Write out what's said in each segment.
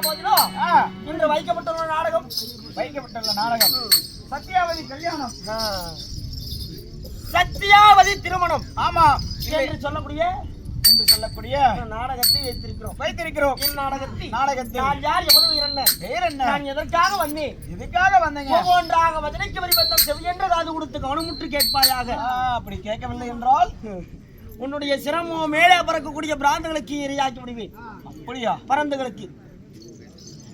போதிலும் இன்று வைக்கப்பட்டுள்ள நாடகம் சத்யாவதி கல்யாணம், சத்யாவதி திருமணம் ஆமா என்று சொல்லக்கூடிய நாடகத்தை வைத்திருக்கிறோம். நாடகத்தில் நான் யார், எவ்வளவு என்ன, நான் எதற்காக வந்தேன், ஒவ்வொன்றாக வதனைக்கு வரிபந்தம் செவியென்ற காது கொடுத்து கவனமுற்று கேட்பாயாக. அப்படி கேட்கவில்லை என்றால் உன்னுடைய சிரமம் மேலே பறக்கக்கூடிய பிராந்துகளுக்கு இரையாக்கி விடுவேன். அப்படியா? பரந்துகளுக்கு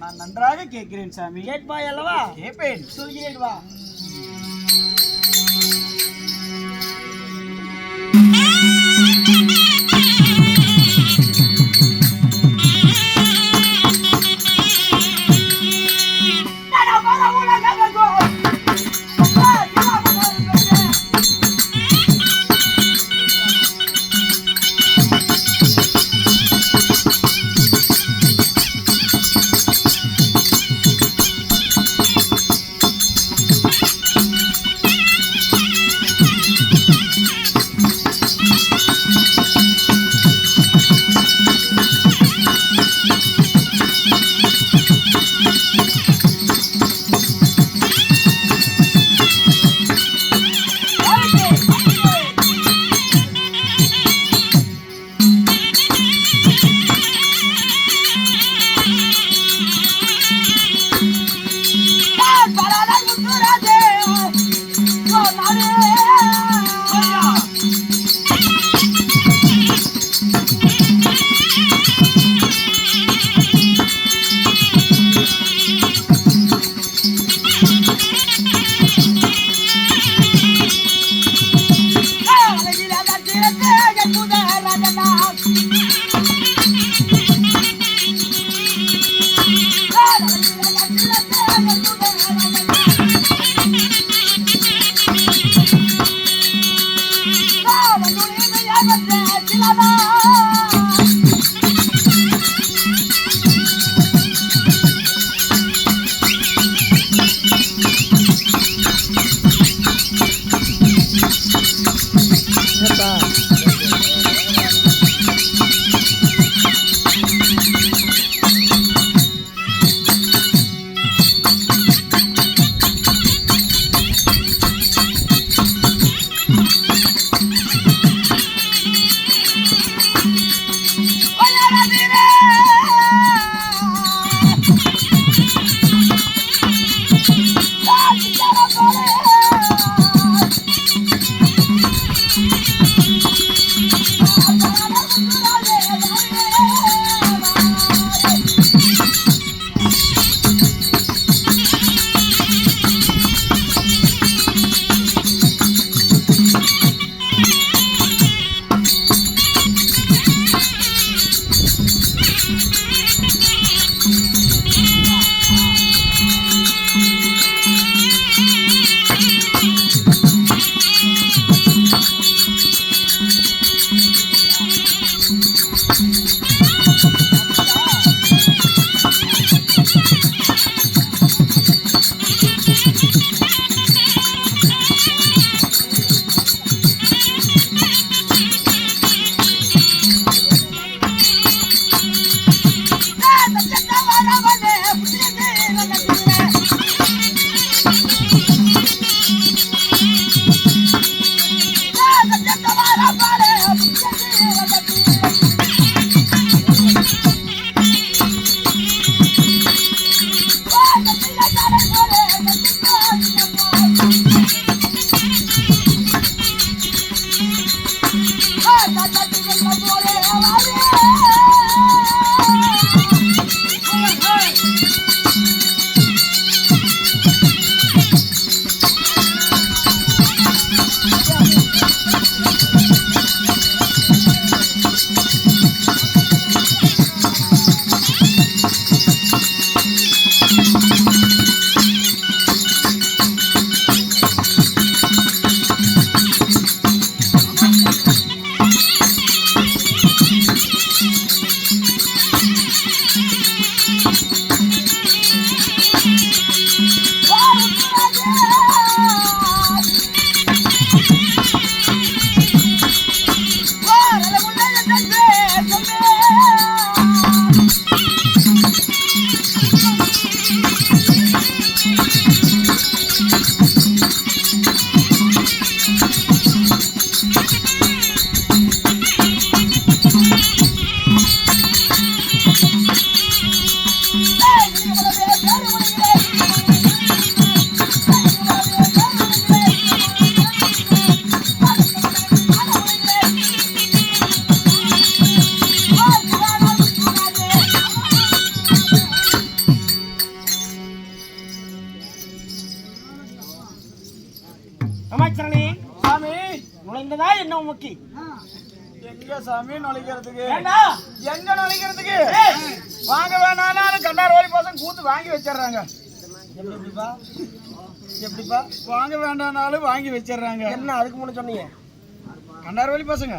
நான் நன்றாக கேட்கிறேன் சாமி. கேட்பாய் அல்லவா? கேட்பேன், சொல்கிறேன் வா. என்ன முக்கி எங்க சாமி நுழைக்கிறதுக்கு ஏண்டா எங்க நுழைக்கிறதுக்கு வாங்க வேணாலும் கண்டார் ஓடி பசங்க கூத்து வாங்கி வச்சிடுறாங்க எப்படிப்பா எப்படிப்பா வாங்க வேண்டாம்னாலும் வாங்கி வச்சிடுறாங்க என்ன அதுக்கு முன்ன சொன்னீங்க கண்டார் வழி பசங்க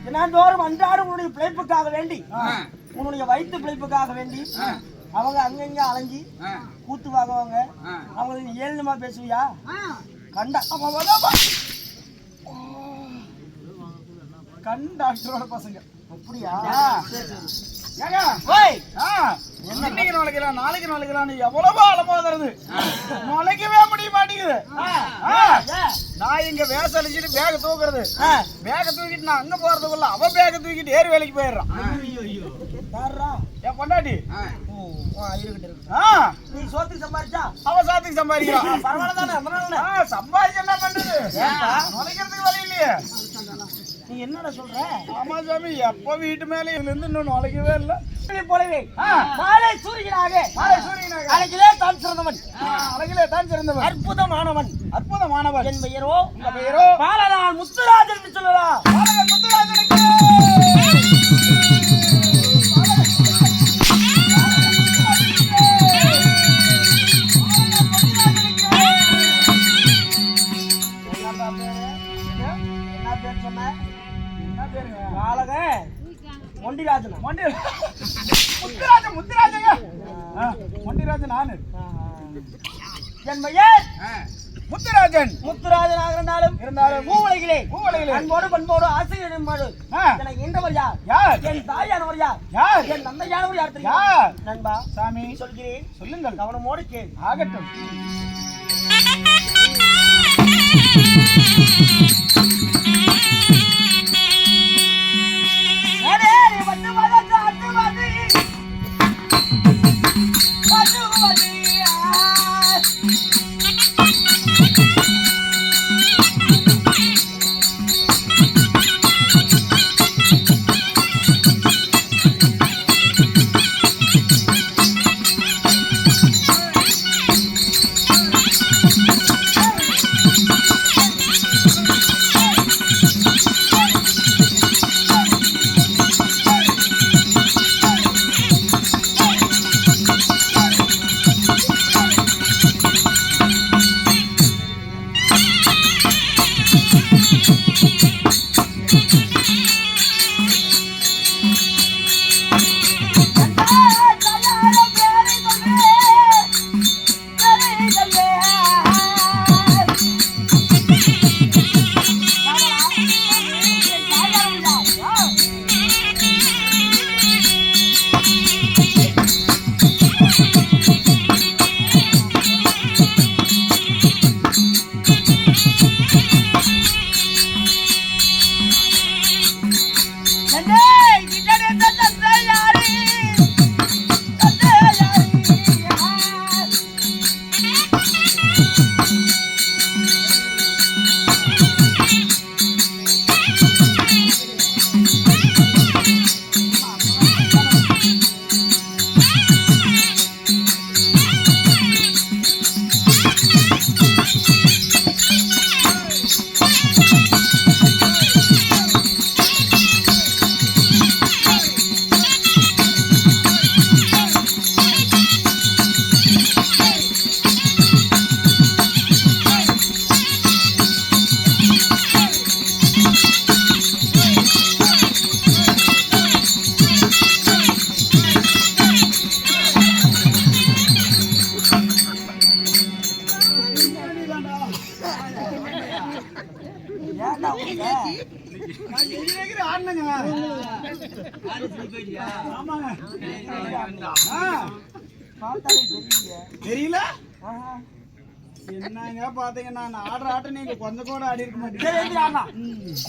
தினந்தோறும் அன்றாடம் உன்னுடைய பிழைப்புக்காக வேண்டி உன்னுடைய வயிற்று பிழைப்புக்காக வேண்டி அவங்க அங்கங்க அலைஞ்சி கூத்து வாங்குவாங்க அவங்க ஏழுமா பேசுவியா கண்டா கண்டாக்டரோட பசங்க அப்படியா ஏங்க இன்னைக்கு நுழைக்கலாம் நாளைக்கு நுழைக்கலாம்னு எவ்வளவோ அலமோதுறது நுழைக்கவே முடிய மாட்டேங்குது நான் இங்க வேலை அழிச்சிட்டு பேக தூக்குறது பேக தூக்கிட்டு நான் அங்க போறதுக்குள்ள அவ பேக தூக்கிட்டு ஏறு வேலைக்கு போயிடுறான் என் பொண்டாட்டி நீ சோத்துக்கு சம்பாதிச்சா அவ சாத்துக்கு சம்பாதிக்கிறான் பரவாயில்ல தானே சம்பாதிச்சு என்ன பண்றது நுழைக்கிறதுக்கு வழி இல்லையே நீ என்னடா சொல்ற ஆமா சாமி எப்ப வீட்டு மேல இதுல இருந்து இன்னும் நுழைக்கவே இல்லை போலவே மாலை சூரியனாக அழகிலே தான் சிறந்தவன் அழகிலே தான் சிறந்தவன் அற்புதமானவன் அற்புதமானவன் என் பெயரோ உங்க பெயரோ பாலனான் முத்துராஜன் என்று சொல்லலாம் முத்துராஜனுக்கு என்ன பேர் சொன்ன என்ன பேருங்க பாலகன் மொண்டிராஜன் முத்துராஜன் முத்துராஜங்க மொண்டிராஜன் நானு என் பெயர் முத்துராஜன் முத்துராஜனாக இருந்தாலும் மூவலைகளே அன்போடு பண்போடு ஆசிரியர் எனக்கு ஈன்றவர் யார் என் தாயானவர் யார் என் தந்தையானவர் யார் தெரியும் நண்பா சாமி சொல்கிறேன் சொல்லுங்கள் கவனமோடு கேள் ஆகட்டும் தெரியல என்னங்க பாத்தீங்கன்னா நான் ஆடுற ஆட்டம் நீங்க கொஞ்சம் கூட ஆடி இருக்க மாட்டீங்க.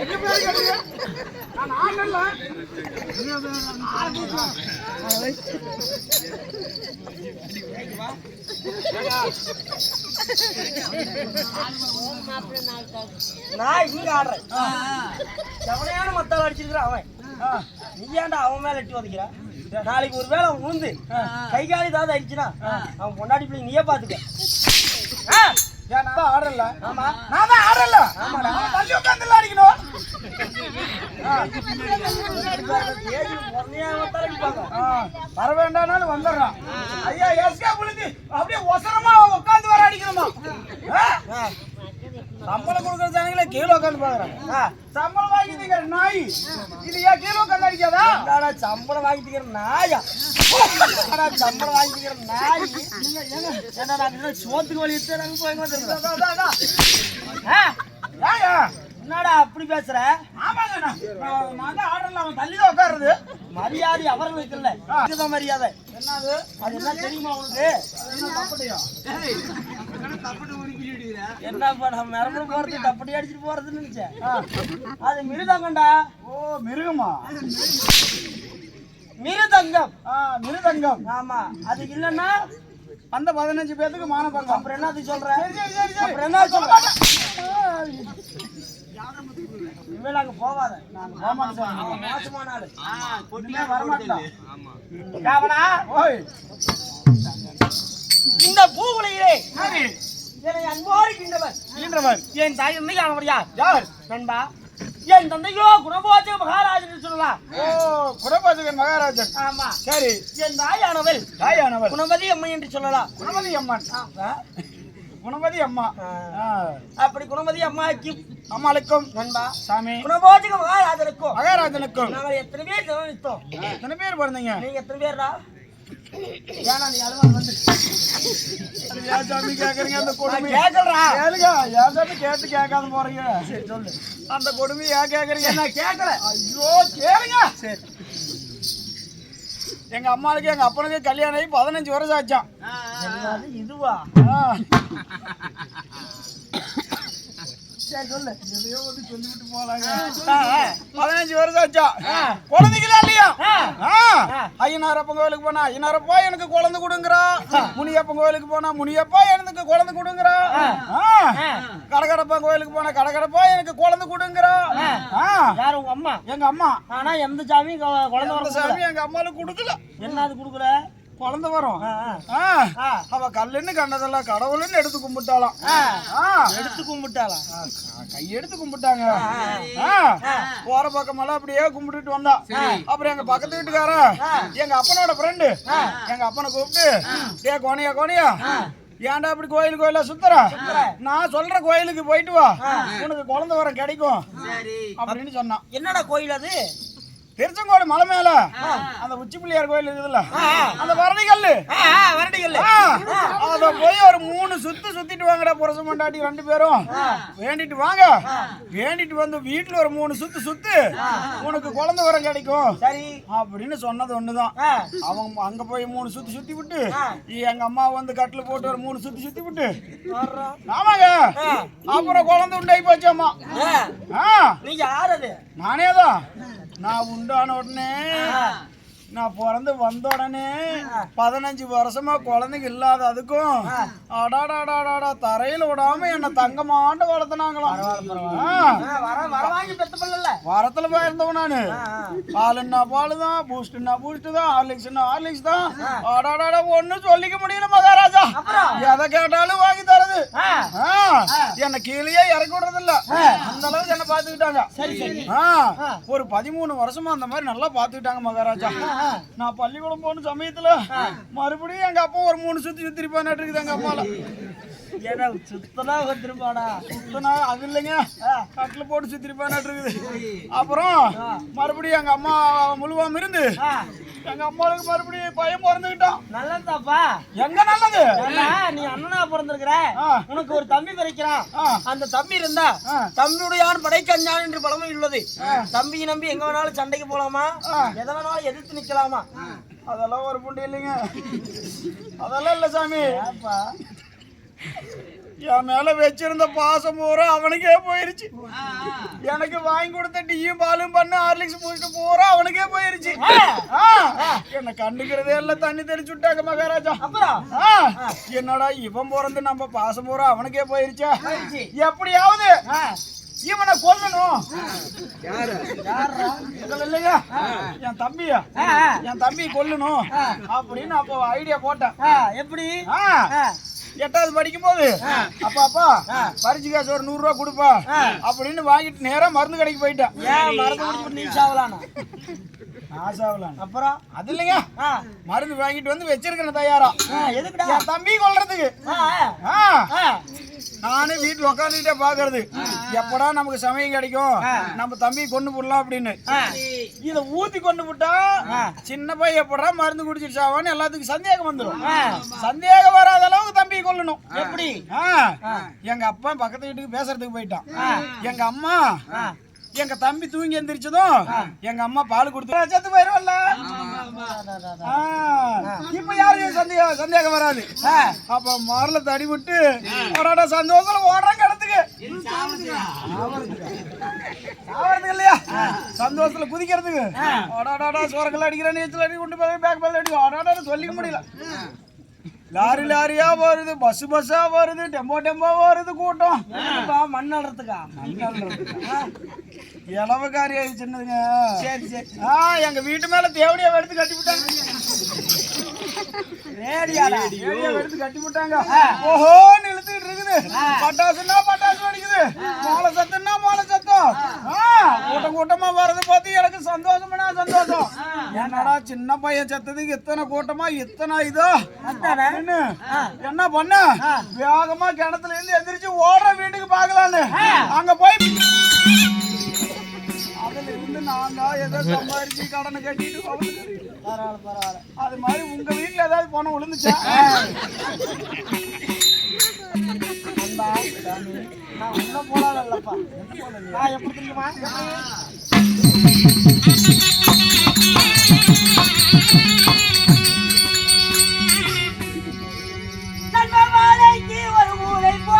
எங்க பேரு கேட்டீங்க? நான் ஆடல. நான் இங்க ஆடுறேன். செவனையான மத்தால் அடிச்சிருக்கிற அவன். நீ ஏன்டா அவன் மேல எட்டி வதைக்கிற? நாளைக்கு ஒரு வேளை அவன் உழுந்து கை காலி ஏதாவது அடிச்சுனா அவன் பொண்டாடி பிள்ளை நீயே பாத்துக்க. நான் தான் ஆடல. ஆமா நான் தான் ஆடல. ஆமாடா. தள்ளி உட்கார்ந்து அடிக்கணும். வர வேண்டாம்னாலும் வந்துடுறான். ஐயா எஸ்கே புளுத்தி அப்படியே ஒசரமா உட்கார்ந்து வர அடிக்கணுமா? சம்பளம் கொடுக்குற ஜனங்களே கீழே உட்காந்து பாக்குறாங்க. சம்பளம் வாங்கிட்டு நாய் இது ஏன் கீழே உட்காந்து அடிக்காதா? சம்பளம் வாங்கிட்டு நாயா? சம்பளம் வாங்கிட்டு நாய் என்ன சோத்துக்கு வழி என்னடா அப்படி பேசுற? ஆமாங்க நான் தான் ஆர்டர்ல அவன் தள்ளி தான் உட்காருது. மரியாதை அவர்களுக்கு இல்ல இதுதான் மரியாதை. என்னது அது என்ன தெரியுமா உனக்கு? என்ன பண்ண மரபு போறது தப்படி அடிச்சுட்டு போறதுன்னு நினைச்சேன். அது மிருதங்கண்டா. ஓ மிருகமா? மிருதங்கம். மிருதங்கம். ஆமா அது இல்லன்னா அந்த 15 பேருக்கு மானபங்கம். அப்புறம் என்னது சொல்ற? சரி அப்புறம் என்ன சொல்ற? இனிமேல் அங்க போவாத. மோசமான ஆளு. வரமாட்டான். இந்த பூவுலையிலே என்னை அன்போடு கிண்டவர் என் தாய் தந்தை அவர் யார் நண்பா? என் தந்தையோ குணபோஜக மகாராஜன் சொல்லலாம். ஓ குணபோஜகன் மகாராஜன். ஆமா சரி. என் தாயானவள் குணவதி அம்மை என்று சொல்லலாம். குணவதி அம்மன். குணவதி அம்மா. அப்படி குணவதி அம்மாக்கு அம்மாளுக்கும் நண்பா சாமி குணபோஜக மகாராஜனுக்கும் நாங்கள் எத்தனை பேர் கவனித்தோம்? எத்தனை பேர் பிறந்தீங்க? நீங்க எத்தனை பேர்டா? ஏன்னா நீ அலுவல் வந்து ஏன் சாமி கேக்குறீங்க? அந்த கொடுமை கேட்கறா கேளுங்க. ஏன் சாமி கேட்டு கேட்காத போறீங்க? சரி சொல்லு. அந்த கொடுமை ஏன் கேக்குறீங்க? நான் கேட்கல. ஐயோ கேளுங்க. சரி. எங்க அம்மாளுக்கு எங்க அப்பனுக்கு கல்யாணம் ஆகி 15 வருஷம் ஆச்சான். என்னது இதுவா? சரி சொல்லு. எதையோ வந்து சொல்லிவிட்டு போலாங்க. 15 வருஷம் ஆச்சா. குழந்தைகளா இல்லையா? ஐயனாரப்பன் கோயிலுக்கு போனா ஐயனாரப்பா எனக்கு குழந்தை கொடுங்கறா. முனியப்பன் கோயிலுக்கு போனா முனியப்பா எனக்கு குழந்தை கொடுங்கறா. கடகடப்பன் கோயிலுக்கு போனா கடகடப்பா எனக்கு குழந்தை கொடுங்கறா. யார் உங்க அம்மா? எங்க அம்மா. ஆனா எந்த சாமி குழந்தை வர சாமி எங்க அம்மாளுக்கு கொடுக்கல. என்னது கொடுக்கல? குழந்தை வரும். அவ கல்லுன்னு கண்டதெல்லாம் கடவுள்னு எடுத்து கும்பிட்டாலாம். எடுத்து கும்பிட்டாலாம். கை எடுத்து கும்பிட்டாங்க. போற பக்கமெல்லாம் அப்படியே கும்பிட்டுட்டு வந்தா. அப்புறம் எங்க பக்கத்து வீட்டுக்காரன் எங்க அப்பனோட ஃப்ரெண்டு எங்க அப்பனை கூப்பிட்டு டே கோனியா ஏன்டா அப்படி கோயிலா சுத்துற? நான் சொல்ற கோயிலுக்கு போயிட்டு வா, உனக்கு குழந்தை வரம் கிடைக்கும் அப்படின்னு சொன்னான். என்னடா கோயில் அது? திருச்செங்கோடு மலை மேல அந்த உச்சி பிள்ளையார் கோயில் இருக்குதுல்ல, அந்த வரடிகல்லு அத போய் ஒரு 3 சுத்திட்டு வாங்கடா புருஷன் பொண்டாட்டி 2 பேரும் வேண்டிட்டு வாங்க. வேண்டிட்டு வந்து வீட்டுல ஒரு 3 சுத்து உனக்கு குழந்தை வரம் கிடைக்கும் சரி அப்படின்னு சொன்னது ஒண்ணுதான். அவங்க அங்க போய் 3 சுத்தி விட்டு எங்க அம்மா வந்து கட்டில போட்டு ஒரு 3 சுத்தி விட்டு ஆமாங்க அப்புறம் குழந்தை உண்டாகி போச்சு. அம்மா நீங்க யாரு? நானேதான். நான் உண்டான உடனே நான் பிறந்து வந்த உடனே 15 வருஷமா குழந்தைங்க இல்லாத அதுக்கும் அடாடாடாடா தரையில விடாம என்ன தங்கமாண்டு வளர்த்துனாங்களாம். வரத்துல போயிருந்தவன் நானு. பாலுன்னா பாலு தான், பூஸ்ட்னா பூஸ்ட் தான், ஹார்லிக்ஸ்னா ஹார்லிக்ஸ் தான். அடாடாடா ஒண்ணும் சொல்லிக்க முடியல மகாராஜா. எதை கேட்டாலும் வாங்கி தரது. என்ன கீழே இறக்கி விடுறது இல்ல. அந்த அளவுக்கு என்ன பாத்துக்கிட்டாங்க. ஒரு 13 வருஷமா அந்த மாதிரி நல்லா பாத்துக்கிட்டாங்க மகாராஜா. நான் பள்ளிக்கூடம் போன சமயத்துல மறுபடியும் எங்க அப்பா ஒரு 3 சுத்திருப்பான்னு இருக்குது எங்க அம்மால. சுத்தனா வந்துருப்பாடா. சுத்தனா அது இல்லைங்க, கட்டில போட்டு சுத்திருப்பான்னு இருக்குது. அப்புறம் மறுபடியும் எங்க அம்மா முழுவாம இருந்து எங்க அம்மாவுக்கு மறுபடியும் பையன் பிறந்துகிட்டான். நல்லதாப்பா. எங்க நல்லது? நீ அண்ணனா பிறந்திருக்கிற, உனக்கு ஒரு தம்பி பிறக்கிறான். அந்த தம்பி இருந்தா தம்பியுடையான் படைக்கஞ்சான் என்று பழமொழி உள்ளது. தம்பியை நம்பி எங்க வேணாலும் சண்டைக்கு போலாமா, எதை வேணாலும் எதிர்த்து நிக்கலாமா? அதெல்லாம் ஒரு புண்டி இல்லைங்க. அதெல்லாம் இல்ல சாமி. என் மேல வச்சிருந்த பாசம் பூரா அவனுக்கே போயிருச்சு. எனக்கு வாங்கி கொடுத்த டீயும் பாலும் பண்ண ஹார்லிக்ஸ் பூசிட்டு பூரா அவனுக்கே போயிருச்சு. என்ன கண்டுக்கிறதே இல்ல, தண்ணி தெளிச்சு விட்டாங்க மகாராஜா. என்னடா இவன் பிறந்து நம்ம பாசம் பூரா அவனுக்கே போயிருச்சா? எப்படியாவது இவனை கொல்லணும். இல்லையா என் தம்பியா, என் தம்பி கொல்லணும் அப்படின்னு அப்போ ஐடியா போட்டேன். எப்படி? 8வது படிக்கும் போது அப்பா பரிசு காசு ஒரு 100 ரூபா கொடுப்பா அப்படின்னு வாங்கிட்டு நேரா மருந்து கடைக்கு போயிட்டேன். மருந்து குடிச்சு நீ சாவலானா? அப்புறம் அது இல்லைங்க, மருந்து வாங்கிட்டு வந்து வச்சிருக்கேன் தயாரா. எதுக்குடா? என் தம்பி கொல்றதுக்கு. நானே வீட்டுல உட்காந்துட்டே பாக்குறது எப்படா நமக்கு சமயம் கிடைக்கும், நம்ம தம்பி கொண்டு போடலாம் அப்படின்னு. இத ஊத்தி கொண்டு போட்டா சின்ன பையன் எப்படா மருந்து குடிச்சிருச்சாவான்னு எல்லாத்துக்கும் சந்தேகம் வந்துடும். சந்தேகம் வராத அளவுக்கு தம்பியை கொல்லணும். எப்படி? எங்க அப்பா பக்கத்து வீட்டுக்கு பேசுறதுக்கு போயிட்டான். எங்க அம்மா எங்க தம்பி தூங்கி எந்திரிச்சதும் எங்க அம்மா பால் கொடுத்து செத்து போயிருவல்ல. இப்ப யாரும் சந்தேகம் வராது. அப்ப மாரல தடி விட்டு சந்தோஷம் ஓடுறாங்க இடத்துக்கு. சாவறதுக்கு இல்லையா, சந்தோஷத்துல குதிக்கிறதுக்கு. சோரங்கள் அடிக்கிற நீச்சல் அடி கொண்டு போய் பேக் பால் அடி சொல்லிக்க முடியல. லாரி லாரியா வருது, பஸ் பஸ்ஸா வருது, டெம்போ வருது கூட்டம். மண் நடுறதுக்கா? இளவக்காரி ஆயிடுச்சுன்னுங்க. சரி சரி. எங்க வீட்டு மேல தேவடியா எடுத்து கட்டி விட்டாங்க. எடுத்து கட்டி விட்டாங்க. ஓஹோன்னு இழுத்துக்கிட்டு இருக்குது. பட்டாசுன்னா பட்டாசு அடிக்குது, மோள சத்தம்னா மோள சத்தம். கூட்டம் கூட்டமா வர்றது பார்த்து எனக்கு சந்தோஷம்னா சந்தோஷம். என்னடா சின்ன பையன் செத்ததுக்கு இத்தனை கூட்டமா இத்தனை இதோ என்ன பண்ண, வேகமா கிணத்துல இருந்து எந்திரிச்சு ஓடுற வீட்டுக்கு பாக்கலான்னு அங்க போய் அதுல இருந்து நான் தான் ஏதோ சம்பாரிச்சு கடனை கட்டிட்டு பரவாயில்ல. அது மாதிரி உங்க வீட்டுல ஏதாவது பணம் விழுந்துச்சா? நான் உன்ன போலாதல்லப்பா. நான் எப்படி தெரியுமா? ஒரு ஊரை போ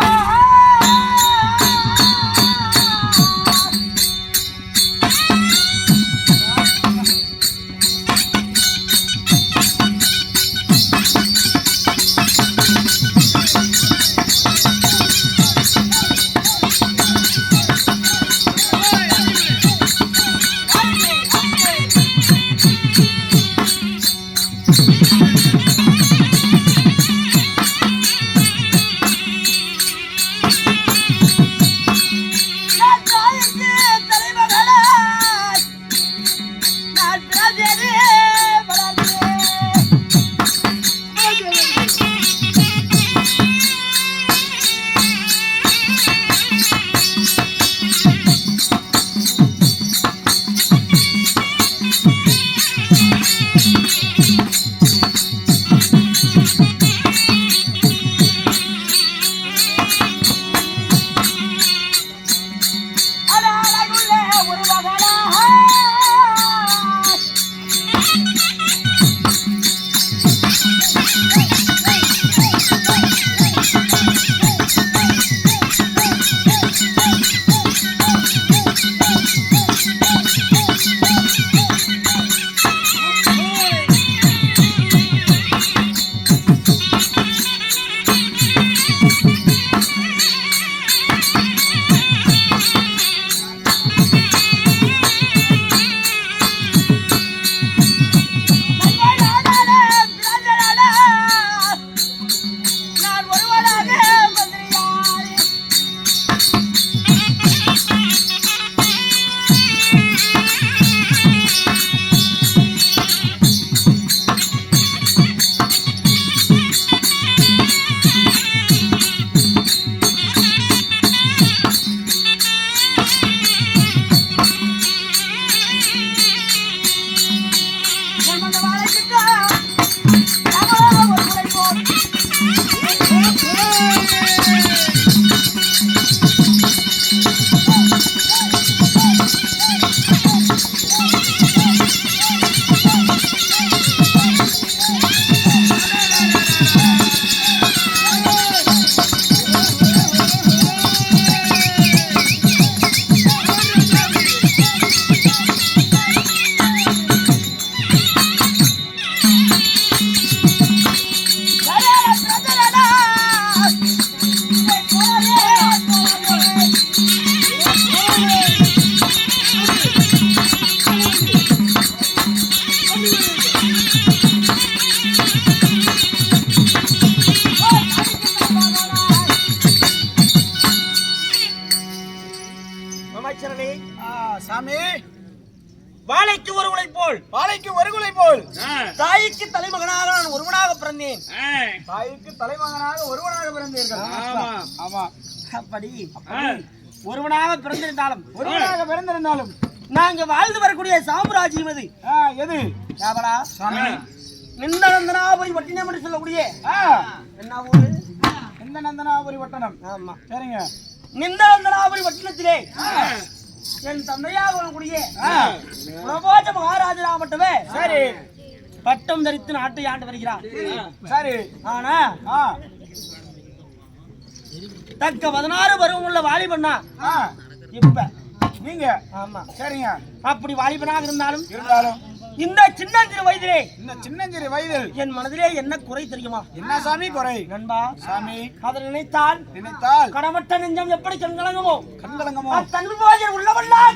சாமி வாழைக்கு ஒரு உலை போல் வாழைக்கு ஒரு குலை போல் தாய்க்கு தலைமகனாக நான் ஒருவனாக பிறந்தேன். தாய்க்கு தலைமகனாக ஒருவனாக பிறந்தீர்கள். ஆமா அப்படி ஒருவனாக பிறந்திருந்தாலும் நாங்க வாழ்ந்து வரக்கூடிய சாம்ராஜ்யம் எது? எது யாவரா சாமி? நிந்தனந்தனாபுரி வட்டினம் என்று சொல்லக்கூடிய என்ன ஊரு? இந்த நந்தனாபுரி வட்டணம். ஆமா சரிங்க. நிந்தனந்தனாபுரி வட்டினத்திலே என் தந்தையாக வரக்கூடிய பிரபோஜ மகாராஜரா மட்டுமே சரி பட்டம் தரித்து நாட்டை ஆண்டு வருகிறார். சரி. ஆனா தக்க 16 பருவம் உள்ள வாலிபண்ணா இப்ப நீங்க. ஆமா சரிங்க. அப்படி வாலிபனாக இருந்தாலும் இந்த சின்னஞ்சிறு வயதில் என் மனதிலே என்ன குறை தெரியுமா? என்ன சாமி குறை? நண்பா சாமி அதை நினைத்தால் கடமட்ட நெஞ்சம் எப்படி கண்கலங்குமோ தன் போஜர் உள்ளவெல்லாம்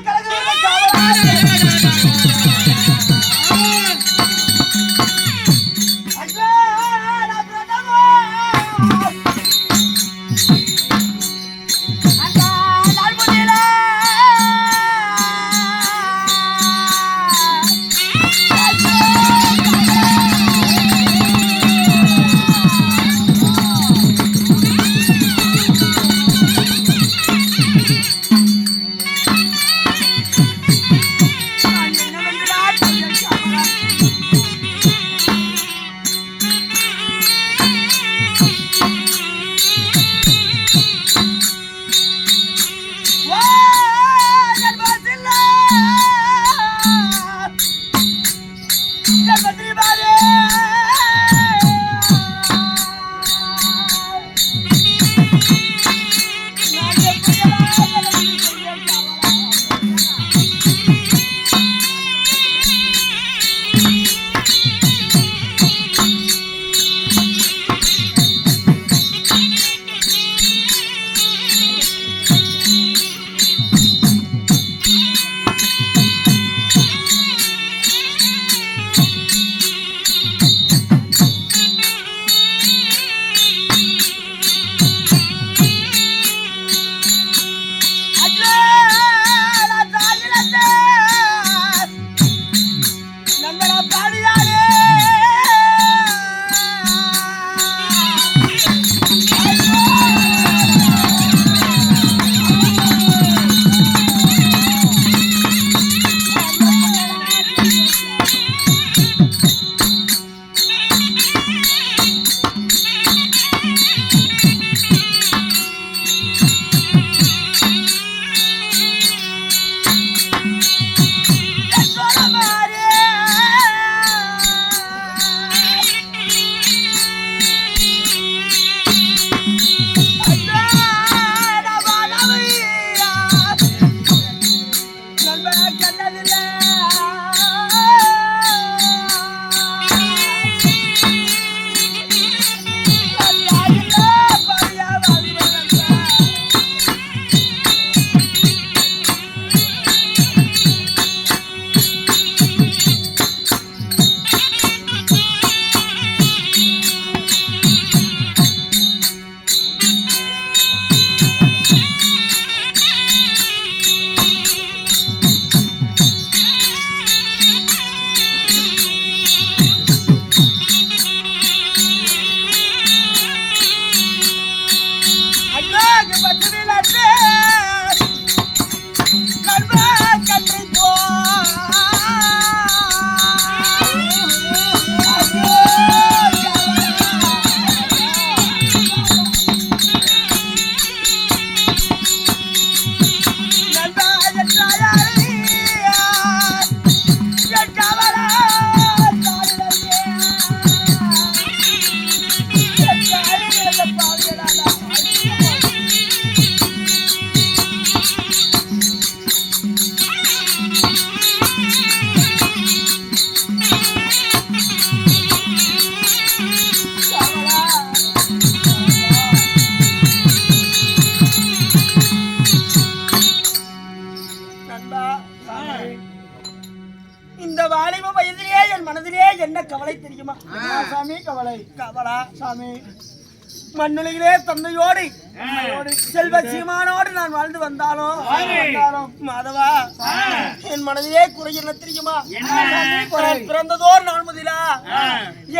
என்ன கவலை தெரியுமா? சாமி கவலை. கவலா சாமி மண்ணுலகிலே தந்தையோடு செல்வ சீமானோடு நான் வாழ்ந்து வந்தாலும் மாதவா என் மனதிலே குறை என்ன தெரியுமா? பிறந்ததோர் நான் முதலா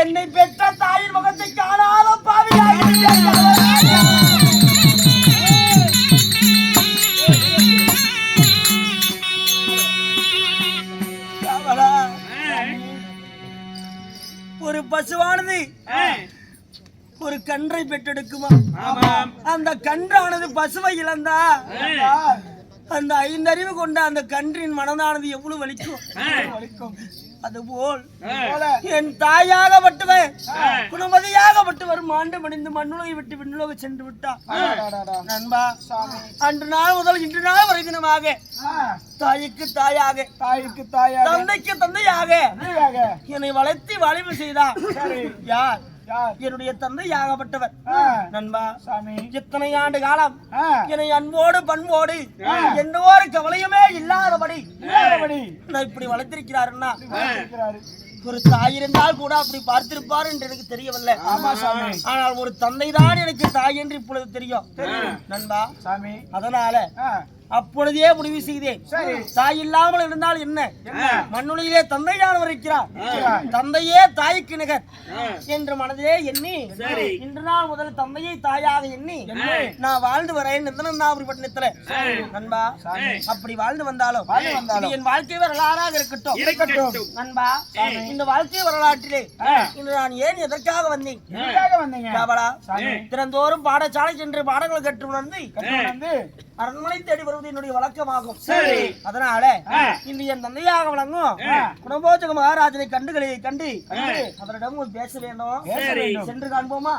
என்னை பெற்ற தாயின் முகத்தை காணாத ஒரு பசுவானது ஒரு கன்றை பெற்றெடுக்குமா? அந்த கன்றானது பசுவை இழந்தா அந்த 5 அறிவு கொண்ட அந்த கன்றின் மனதானது எவ்வளவு வலிக்கும். அதுபோல் என் தாயாகப்பட்டவர் குணமதியாகப்பட்டவர் மாண்டு மடிந்து மண்ணுலகை விட்டு விண்ணுலக சென்று விட்டார். நண்பா, அன்று நாள் முதல் இன்று நாள் வரை தினமாக தாய்க்கு தாயாக தந்தைக்கு தந்தையாக என்னை வளர்த்தி வலிவு செய்தார். யார்? என்னுடைய தந்தையாகப்பட்டவர். நண்பா, இத்தனை ஆண்டு காலம் என்னை அன்போடு பண்போடு எந்த ஒரு கவலையுமே இல்லாதபடி நான் இப்படி வளர்த்திருக்கிறாருன்னா ஒரு தாய் இருந்தால் கூட அப்படி பார்த்திருப்பார் என்று எனக்கு தெரியவில்லை. ஆனால் ஒரு தந்தை தான் எனக்கு தாய் என்று இப்பொழுது தெரியும். நண்பா, அதனால அப்பொழுதே முடிவு செய்தேன். தாய் இல்லாமல் இருந்தால் என்ன? மண்ணுலகிலே தந்தையானவர் இருக்கிறார், தந்தையே தாய்க்கு நிகர் என்று மனதிலே எண்ணி இன்று நாள் முதல் தந்தையை தாயாக எண்ணி நான் வாழ்ந்து வரேன். பட்டணத்துல நண்பா, அப்படி வாழ்ந்து வந்தாலும் இது என் வாழ்க்கை வரலாறாக இருக்கட்டும். நண்பா, இந்த வாழ்க்கை வரலாற்றிலே இன்று நான் ஏன் எதற்காக வந்தேன்? தினந்தோறும் பாடசாலை சென்று பாடங்கள் கற்று உணர்ந்து அரண்மனை தேடி வருவது என்னுடைய வழக்கமாகும். அதனால இன்று என் தந்தையாக வழங்கும் குணபோஜக மகாராஜனை கண்டு அவரிடம் பேச வேண்டும். சென்று காண்போமா?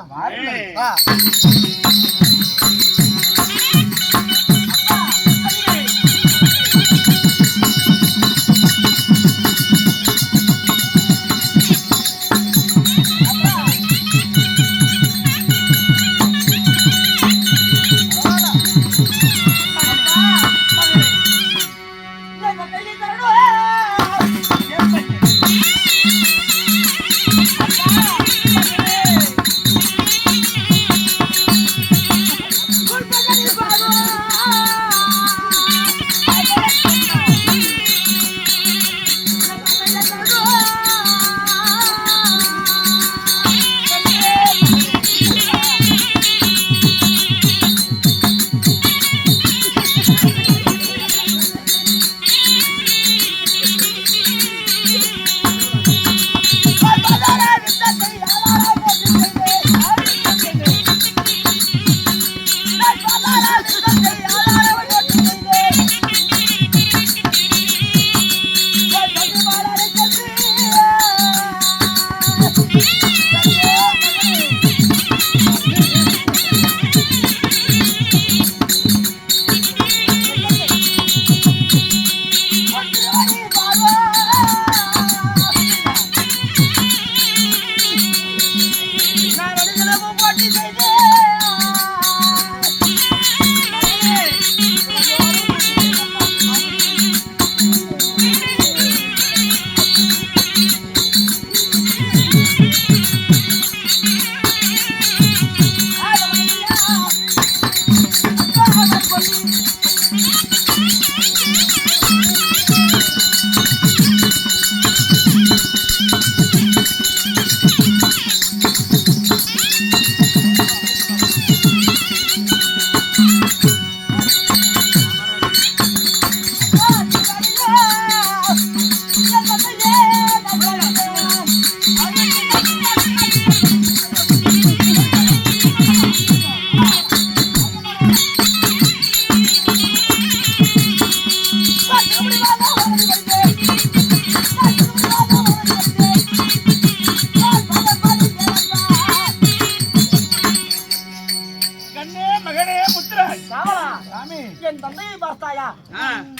என் தந்தையை பார்த்தாயா?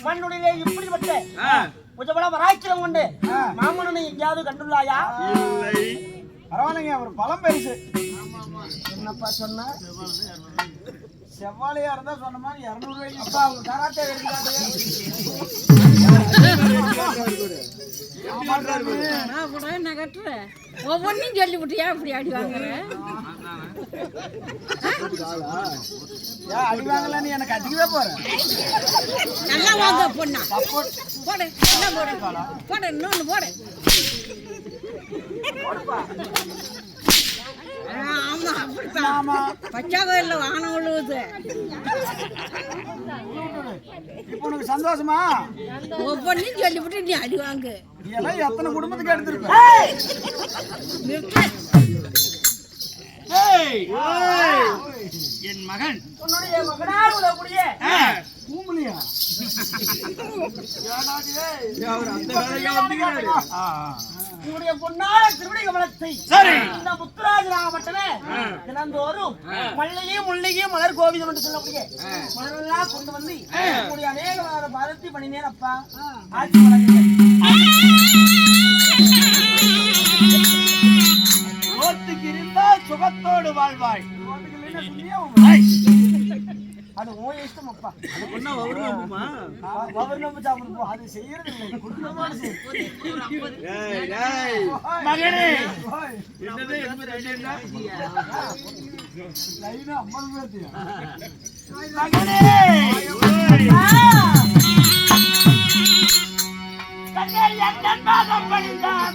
மண்ணுடைய இப்படிப்பட்ட உஜபல வராய்ச்சிரம் கொண்டு மாமனனை எங்கேயாவது கண்டுள்ளாயா? பரவாயில்லைங்க, அவர் பழம் பெருசு. என்னப்பா சொன்ன? செவ்வாழையா இருந்தா சொன்ன மாதிரி 200 ரூபாய்க்கு. அப்பா அவங்க கராத்தே எடுத்துக்காட்டு. கட்டுற ஒவ்வொன்றையும் சொல்லிவிட்டு ஏன் இப்படி அடி வாங்குற? அடி வாங்கலன்னு எனக்கு அடிக்கவே போறேன். நல்லா வாங்க பொண்ணா போடு, என்ன போடு போடு, இன்னொன்று போடு. ஆமா அப்படித்தான். பச்சா கோயில்ல வானம் விழுவுது. இப்ப உனக்கு சந்தோஷமா? ஒவ்வொன்றையும் சொல்லிவிட்டு நீ அடி வாங்கு. இதெல்லாம் எத்தனை குடும்பத்துக்கு எடுத்திருப்ப? என் மகன் உன்னுடைய மகனார் உலகக்கூடிய பூமலியா? உன்னுடைய பொன்னான திருவிடை கமலத்தை இந்த முத்துராஜ நாகப்பட்டனே தினந்தோறும் மல்லிகையும் முல்லையும் மலர் கோவிதம் என்று சொல்லக்கூடிய மலரெல்லாம் கொண்டு வந்து உன்னுடைய அநேக பாதத்தை பண்ணினேன் அப்பா. ஆட்சி சோத்துக்கு இருந்தால் சுகத்தோடு வாழ்வாய். அது உன் இஷ்டம் அப்பா. அது செய்யறது இல்லை. மகனே மகனே படித்தாலே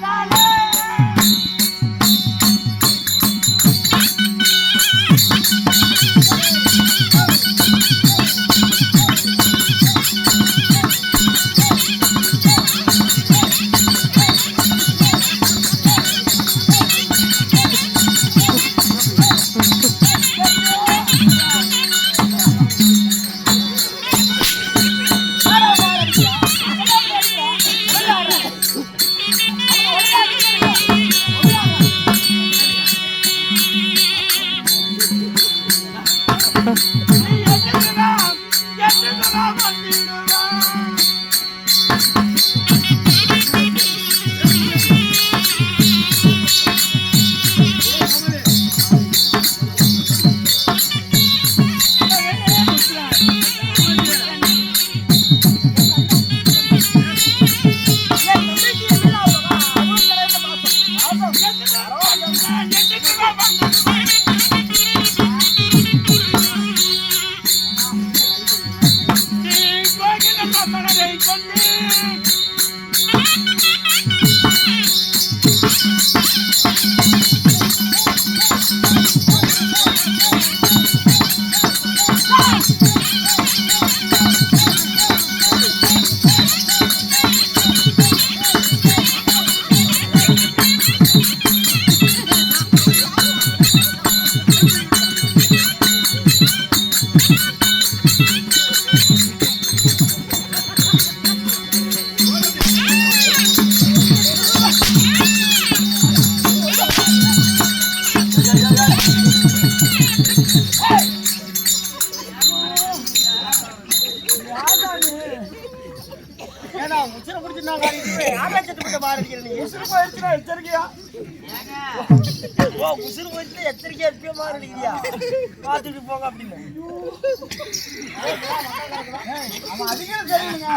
எச்சரிக்கையா இருப்பியா மாறியா பாத்துட்டு போங்க அப்படின்னு அவன் அடிக்கிறது சரிங்க.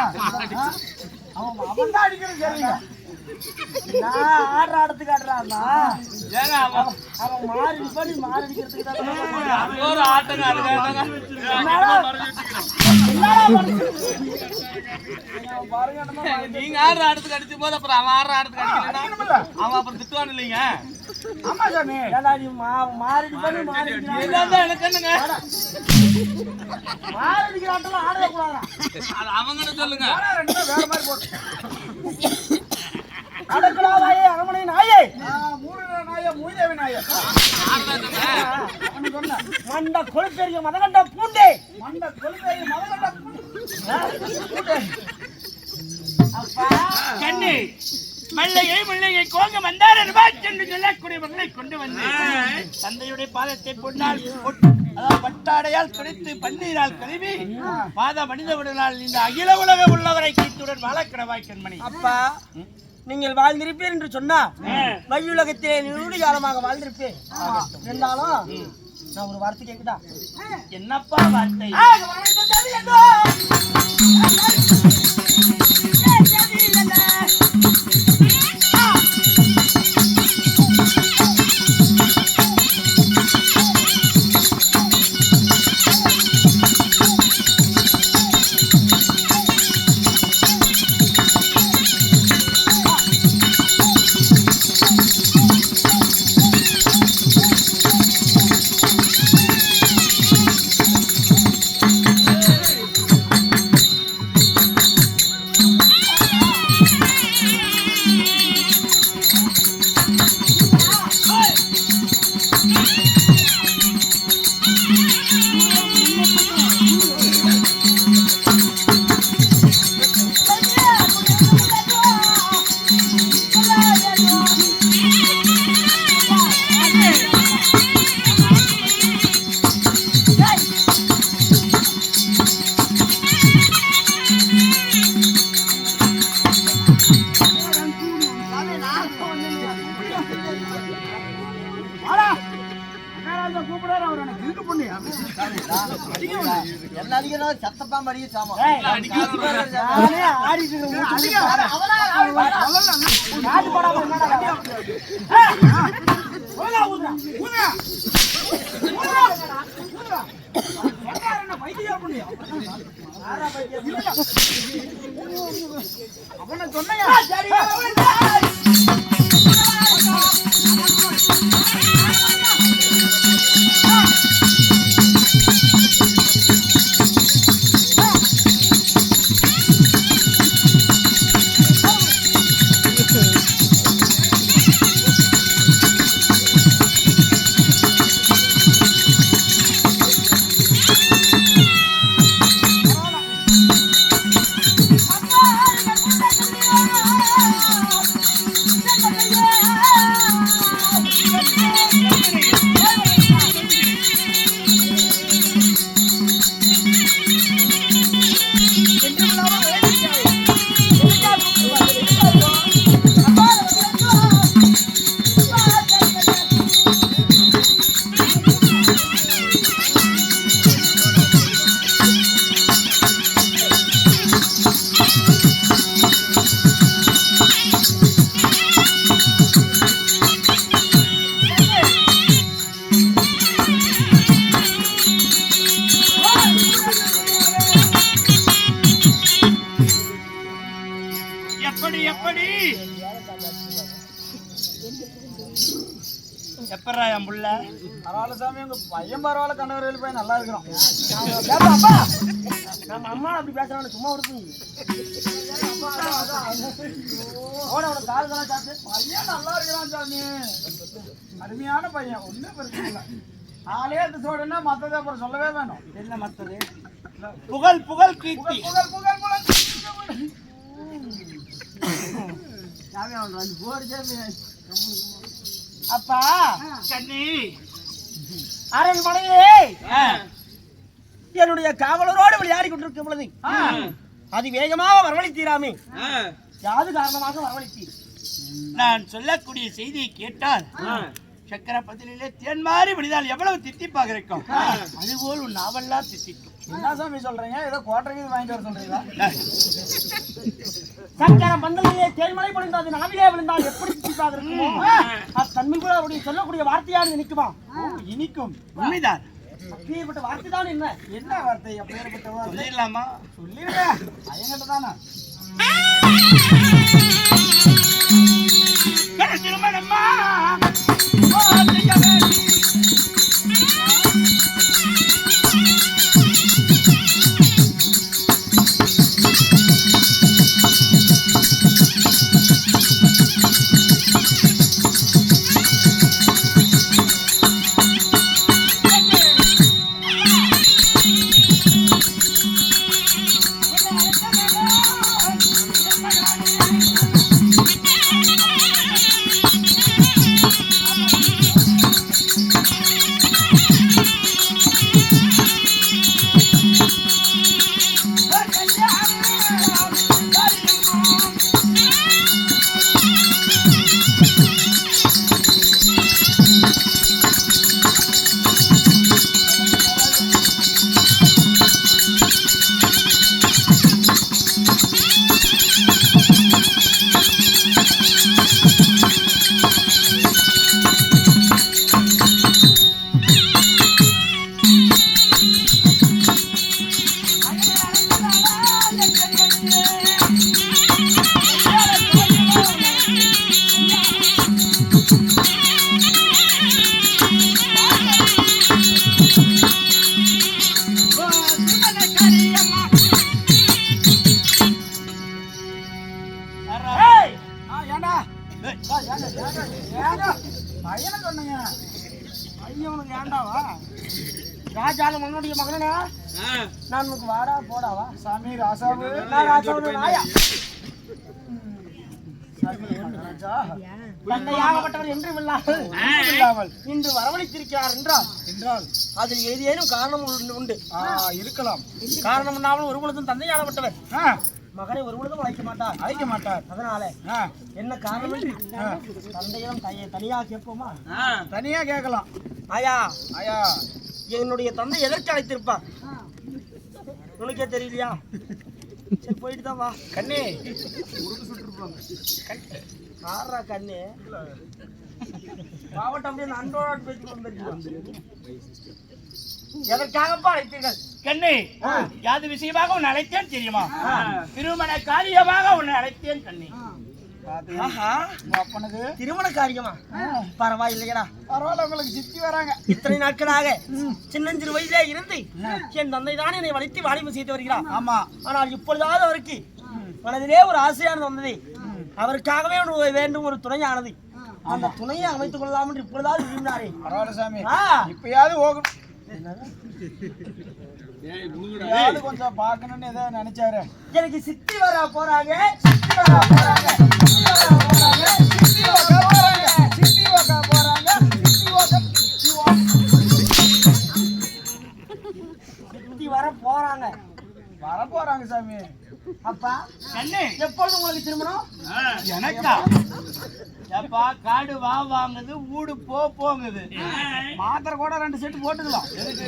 அவன் தான் அடிக்கிறது சரிங்க. நான் ஆடுற ஆடத்துக்கு ஆடுறான்னா அவன் மாறி பண்ணி மாறடிக்கிறதுக்கு தான் நீங்க ஆடுற ஆடத்துக்கு அடிச்சும் போது அப்புறம் அவன் ஆடுற ஆடத்துக்கு அடிக்கல அவன் அப்புறம் திட்டுவான் இல்லைங்க. ஆமா சாமி. மாறடி பண்ணி மாறடிக்கிறான் எனக்கு என்னங்க மாறடிக்கிற ஆட்டெல்லாம் ஆடவே கூடாதா? அவங்க சொல்லுங்க. வேற மாதிரி போட்டு அடக்கலாவாயே அரமனை நாயே மூணு நாய மூதேவி நாய மண்ட கொழுப்பெரிய மதகண்ட பூண்டே மண்ட கொழுப்பேரி மதகண்ட அப்பா கண்ணு மல்லிகை முல்லைகை கோங்க மந்தார என்று சொல்லக்கூடிய மகளை கொண்டு வந்து தந்தையுடைய பாதத்தை பொன்னால் அதாவது பட்டாடையால் துடைத்து பன்னீரால் கழுவி மாத மனித உடலால் இந்த அகில உலக உள்ளவரை கீத்துடன் வாழக்கிடவாய் கண்மணி. அப்பா நீங்கள் வாழ்ந்திருப்பீர் என்று சொன்னா வையுலகத்திலே நீண்ட காலமாக வாழ்ந்திருப்பேன். இருந்தாலும் நான் ஒரு வார்த்தை கேட்குதா? என்னப்பா வார்த்தை? அடிக்கிறதா சத்தப்பாம்பு அடிக்க சாமா. ஏய், நானே ஆடிட்டு இருக்கேன். காது போடாம என்னடா? ஊதுடா, ஊதுடா. ஊதுடா. ஊதுடா. என்ன பைத்தியம் பண்ணியா? யாரா பைத்தியம்? அவன சொன்னையா? சரி, எப்படி எப்படி எப்பறா என் புள்ள? பரவாயில்ல சாமி, உங்க பையன் பரவாயில்ல, கண்டவரையில் போய் நல்லா இருக்கிறோம். அப்பா நம்ம அம்மா அப்படி பேசுறாங்க சும்மா விடுங்க. உனக்கு காலெல்லாம் சாப்பிட்டு பையன் நல்லா இருக்கிறான் சாமி, அருமையான பையன், ஒன்றும் பிரச்சனை இல்லை. ஆளே எடுத்தோடனே மற்றதை அப்புறம் சொல்லவே வேணும். என்ன மத்தது? புகழ் புகழ் கீர்த்தி. புகழ் புகழ் புகழ். சாமி அவன் வந்து போடு சாமி. அப்பா கண்ணி அரண்மனையிலே என்னுடைய காவலரோடு விளையாடி கொண்டிருக்கும் பொழுது அது வேகமாக வரவழைத்தீராமே, யாது காரணமாக வரவழைத்தீர்? நான் சொல்லக்கூடிய செய்தியை கேட்டால் சக்கர பதிலே தேன் மாறி விழுந்தால் எவ்வளவு தித்திப்பாக இருக்கும், அதுபோல் உன் நாவெல்லாம் தித்திக்கும். என்ன சாமி சொல்றீங்க? ஏதோ கோட்டரைக்கு வாங்கிட்டு வர சொல்றீங்களா? சக்கர பந்தலிலே தேன்மலை பொழிந்தால் அது நாவிலே விழுந்தால் எப்படி தித்திப்பாக இருக்குமோ அத்தன்மை கூட அவருடைய சொல்லக்கூடிய வார்த்தையாக நிற்குமா? இனிக்கும். உண்மைதான். அப்பேற்பட்ட வார்த்தை தான் என்ன? என்ன வார்த்தை? அப்பேற்பட்ட வார்த்தை சொல்லிடலாமா? சொல்லிடுங்க. பையன்கிட்ட தானே திருமணம்மா பையனை சொன்னீங்க. ஐயோ உனக்கு ஏண்டாவா? ராஜால மகனுடைய மகனா நான் உனக்கு வாடா போடாவா? சாமி ராசாவு நான் ராஜாவோட நாயா? தந்தையாகப்பட்டவர் என்றும் இல்லாமல் இன்று வரவழைத்திருக்கிறார் என்றால் அதில் ஏதேனும் காரணம் உண்டு. இருக்கலாம். காரணம் இல்லாமல் ஒரு பொழுதும் தந்தையாகப்பட்டவர் மகனை ஒரு பொழுதும் அழைக்க மாட்டார். அதனால என்ன காரணம்? தந்தையிடம் தனியா கேட்போமா? தனியா கேட்கலாம். ஆயா ஐயா, என்னுடைய தந்தை எதற்கு அழைத்திருப்பார்? உனக்கே தெரியலையா? சரி போயிட்டு தான் வா. கண்ணே ஆறா கண்ணு மாவட்டம் அப்படியே நண்பரோட பேச்சு வந்துருக்கு. எதற்காகப்பா அழைத்தீர்கள்? கண்ணே, யாது விஷயமாக உன்னை அழைத்தேன் தெரியுமா? திருமண காரியமாக உன்னை அழைத்தேன் கண்ணே. ஆஹா, அப்பனுக்கு திருமண காரியமா? பரவாயில்லையடா. பரவாயில்ல, உங்களுக்கு சித்தி வராங்க. இத்தனை நாட்களாக சின்னஞ்சிறு வயதிலே இருந்து என் தந்தை தான் என்னை வளைத்து வாலிபம் செய்து வருகிறார். ஆமா, ஆனால் இப்பொழுதாவது அவருக்கு மனதிலே ஒரு ஆசையானது வந்தது. அவருக்காகவே ஒரு வேண்டும் ஒரு துணையானது. அந்த துணையை அமைத்துக் கொள்ளலாம் என்று இப்பொழுதாவது விரும்பினாரே. பரவாயில்ல சாமி, ஆ, இப்பயாவது போகணும். கொஞ்சம் பாக்கணும்னு ஏதோ நினைச்சாரு. எனக்கு சித்தி வர போறாங்க, சித்தி வர போறாங்க, சித்தி வர போறாங்க, சித்தி ஓக்க போறாங்க, சித்தி ஓக்க போறாங்க, சித்தி ஓக்க சித்தி வர போறாங்க. வர போறாங்க சாமி. அப்பா கண்ணே, எப்பொழுது உங்களுக்கு திருமணம்? எனக்கா? ஏப்பா, காடு வா வாங்குது, ஊடு போ போங்குது. மாத்திரை கூட 2 செட்டு போட்டுக்கலாம். எதுக்கு?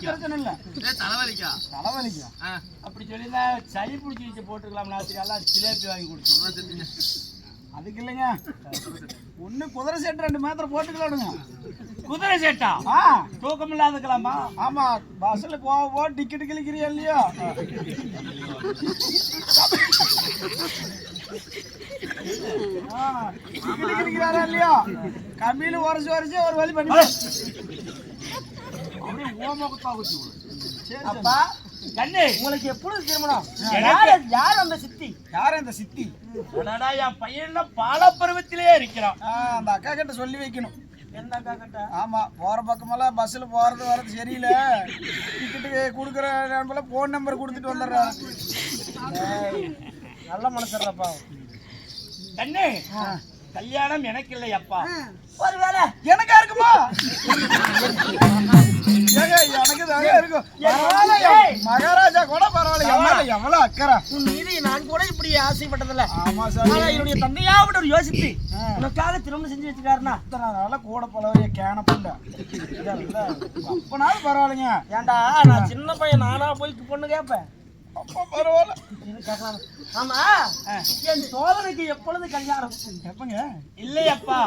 பிரச்சனை இல்ல. தலைவலிக்கா? தலைவலிக்கா? அப்படி சொல்லியிருந்தா சளி பிடிச்சி வச்சு போட்டுக்கலாம். நாத்திரியாலாம் ஜிலேபி வாங்கி கொடுத்தோம். அதுக்கு இல்லைங்க, ஒண்ணு குதிரை செட்டு 2 மாத்திரை போட்டுக்கலாடுங்க. குதிரை சேட்டா? தூக்கம் இல்லாதுக்கலாமா? ஆமா, பஸ்ல போ டிக்கெட் கிளிக்கிறியா இல்லையா? டிக்கெட் கிளிக்கிறாரா இல்லையா? கம்பியில உரைச்சு ஒரு வழி பண்ணி அப்படியே ஓமக்கத்தா குத்தி விடு. சரி. அப்பா கண்ணே, உங்களுக்கு எப்பொழுது திருமணம்? எனக்கு- யார் அந்த சித்தி? யாரு இந்த சித்தி? அடடா, என் பையன் பால பருவத்திலே இருக்கிறான். அந்த அக்கா கிட்ட சொல்லி வைக்கணும். எந்த அக்கா கிட்ட? ஆமா, போற பக்கமெல்லாம் பஸ்ல போறது வரது சரியில்லை, டிக்கெட்டு கொடுக்குற போல போன் நம்பர் கொடுத்துட்டு வந்துடுறாரு. நல்ல மனசர்லப்பா. கண்ணே, கல்யாணம் எனக்கு இல்லை அப்பா. ஒருவேளை எனக்கா இருக்குமா? ஏங்க, எனக்கு தாங்க இருக்கும். பரவாயில்ல, மகாராஜா கூட பரவாயில்ல. எவ்வளவு அக்கறை உன் மீது நான் கூட இப்படி ஆசைப்பட்டதில்ல. ஆமா சார். ஆனா என்னுடைய தந்தையாவிட ஒரு யோசித்து உனக்காக திருமணம் செஞ்சு வச்சுக்காருன்னா அதனால கூட பழவரிய கேன புண்ட அப்பனாலும் பரவாயில்லைங்க. ஏன்டா நான் சின்ன பையன், நானா போய் பொண்ணு கேட்பேன். அப்ப பரவாயில்ல. ஆமா, என் சோதனைக்கு எப்பொழுது கல்யாணம்? எப்பங்க? இல்லையப்பா,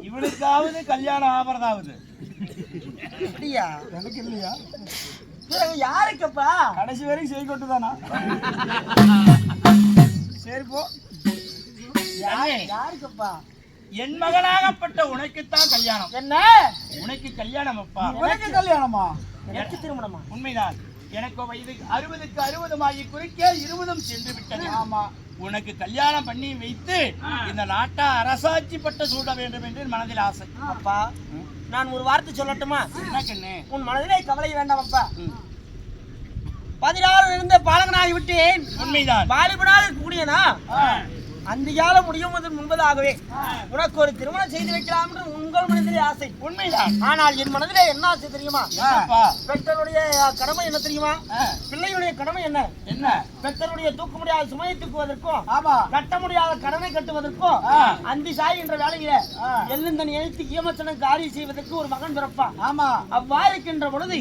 இவனுக்காவது கல்யாணம் ஆபரதாவது. அப்படியா? எனக்கு இல்லையா? பிறகு யாருக்குப்பா? கடைசி வரைக்கும் செய் கொட்டு தானா? சரி போ. யாருக்குப்பா? என் மகனாகப்பட்ட உனக்குத்தான் கல்யாணம். என்ன? உனக்கு கல்யாணம் அப்பா. உனக்கு கல்யாணமா? எனக்கு திருமணமா? உண்மைதான். எனக்கு வயது 60க்கு 60 ஆகி குறுக்கே 20 சென்று விட்டது. ஆமா. உனக்கு கல்யாணம் பண்ணி வைத்து இந்த நாட்டை அரசாட்சி பட்ட சூட வேண்டும் என்று மனதில் ஆசை. அப்பா, நான் ஒரு வார்த்தை சொல்லட்டுமா? என்ன கண்ணு? உன் மனதிலே கவலை வேண்டாம் அப்பா. 16 இருந்த பாலகனாகி விட்டேன். உண்மைதான். வாலிபனாக இருக்கக்கூடியனா அந்த காலம் முடியும் முன்பதாகவே உனக்கு ஒரு திருமணம் செய்து வைக்கலாம் என்று உங்கள் மனதிலே ஆசை. உண்மைதான். ஆனால் என் மனதிலே என்ன ஆசை தெரியுமா? என்னப்பா? பெற்றோருடைய கடமை என்ன தெரியுமா? பிள்ளைகளுடைய கடமை என்ன? என்ன? பெற்றோருடைய தூக்க முடியாத சுமையை தூக்குவதற்கும், ஆமா, கட்ட முடியாத கடனை கட்டுவதற்கும், அந்தி சாய் என்ற வேலையில எல்லுந்தன் இணைத்து ஈமச்சனம் காரியம் செய்வதற்கு ஒரு மகன் பிறப்பான். ஆமா. அவ்வாறு இருக்கின்ற பொழுது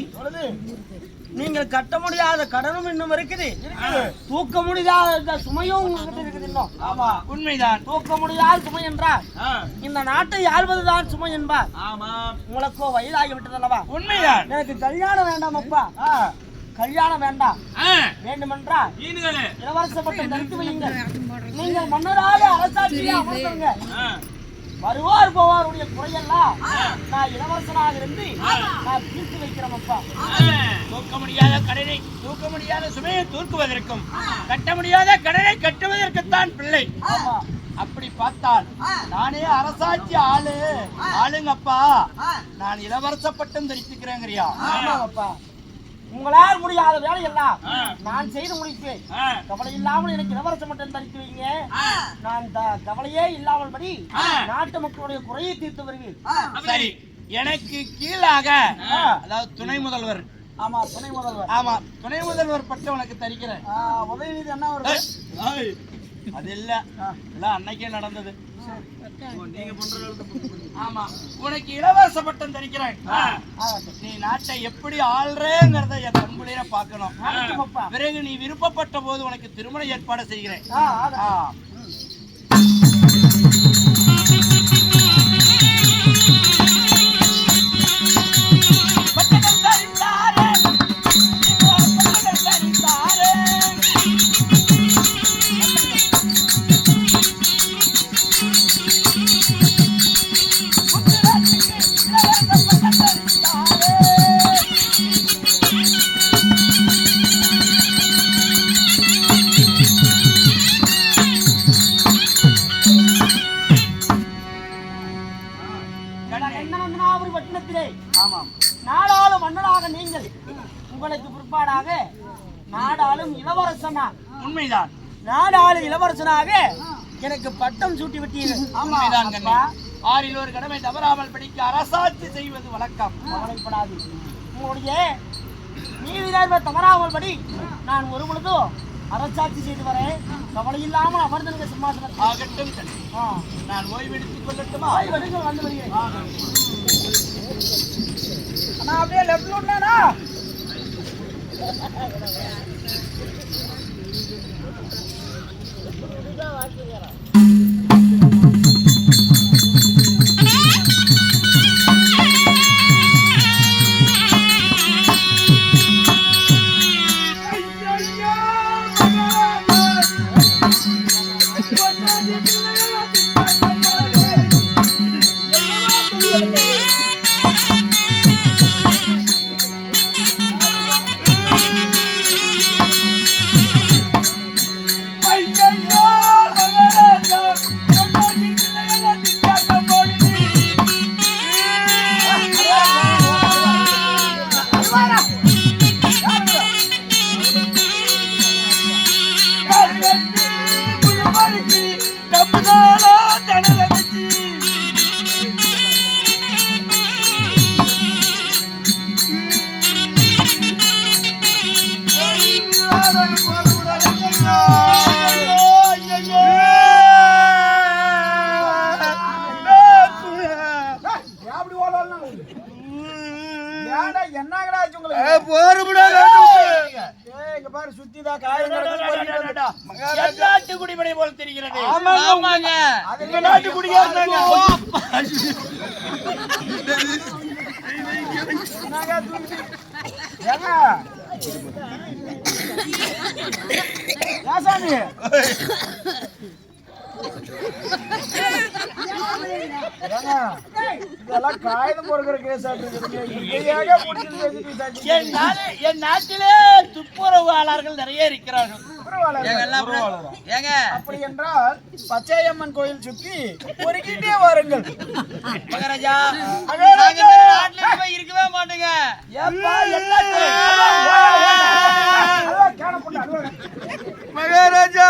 நீங்கள் கட்ட முடியாத கடனும் இன்னும் இருக்குது, தூக்க முடியாத சுமையும் உங்ககிட்ட இருக்குது இன்னும். ஆமா, உண்மைதான். தூக்க முடியாத சுமை என்றால் இந்த நாட்டை ஆள்வதுதான் சுமை என்பார். ஆமா, உங்களுக்கோ வயதாகி விட்டதல்லவா? உண்மைதான். எனக்கு கல்யாணம் வேண்டாம் அப்பா. கல்யாணம் வேண்டாம். வேண்டுமென்றால் இளவரச பட்டம் தரித்து வையுங்கள். நீங்கள் மன்னராக அரசாட்சியை அமர்த்துங்க. வருவார் போவாருடைய குறையெல்லாம் நான் இளவரசனாக இருந்து நான் தீர்த்து வைக்கிறேன் அப்பா. தூக்க முடியாத கடனை தூக்க முடியாத சுமையை தூக்குவதற்கும், கட்ட முடியாத கடனை கட்டுவதற்குத்தான் பிள்ளை. அப்படி பார்த்தால் நானே அரசாட்சி ஆளுங்கப்பா. நான் இளவரச பட்டம் தரித்துக்கிறேங்கிறியா? அப்பா, உங்களால் முடியாத வேலையெல்லாம் நான் செய்து முடிப்பேன். கவலை இல்லாமல் எனக்கு இளவரச மட்டும் தரித்து வைங்க. நான் கவலையே இல்லாமல் படி நாட்டு மக்களுடைய குறையை தீர்த்து வருவேன். சரி, எனக்கு கீழாக அதாவது துணை முதல்வர். ஆமா, துணை முதல்வர். ஆமா, துணை முதல்வர் பட்டம் உனக்கு தரிக்கிறேன். உதயநிதி என்ன வருது? அது இல்ல, எல்லாம் அன்னைக்கே நடந்தது. ஆமா, உனக்கு இலவச பட்டம் தரிக்கிறேன். நீ நாட்டை எப்படி ஆள்றேங்கிறத என் கண்குளிர பார்க்கணும். பிறகு நீ விருப்பப்பட்ட போது உனக்கு திருமண ஏற்பாடு செய்கிறேன். நாடாளும் மன்னனாக நீங்கள், உங்களுக்கு பிற்பாடாக நாடாளும் இளவரசனா. உண்மைதான். நாடாளும் இளவரசனாக எனக்கு பட்டம் சூட்டி விட்டீர்கள். உண்மைதான் கண்ணா. ஆறில் ஒரு கடமை தவறாமல் படிக்க அரசாட்சி செய்வது வழக்கம். கவலைப்படாது. உங்களுடைய நீதி நேர்மை தவறாமல் படி நான் ஒரு பொழுதும் அரசாட்சி செய்து வரேன். கவலை இல்லாமல் அமர்ந்திருக்க சிம்மாசனம். ஆகட்டும் கண்ணி. நான் ஓய்வெடுத்துக் கொள்ளட்டுமா? ஓய்வெடுங்கள், வந்து வருகிறேன். அண்ணா அப்படியே லெஃப்ட்ல விடனா? குடிமனை போல் தெரிகிறது. காகிதம் பொறுக்கிற கேஸ் என் நாட்டிலே துப்புரவாளர்கள் நிறைய இருக்கிறார்கள். அப்படி என்றால் பச்சையம்மன் கோயில் சுத்தி பொறுக்கிட்டே வாருங்கள். மகாராஜா இருக்கவே மாட்டேங்க. மகாராஜா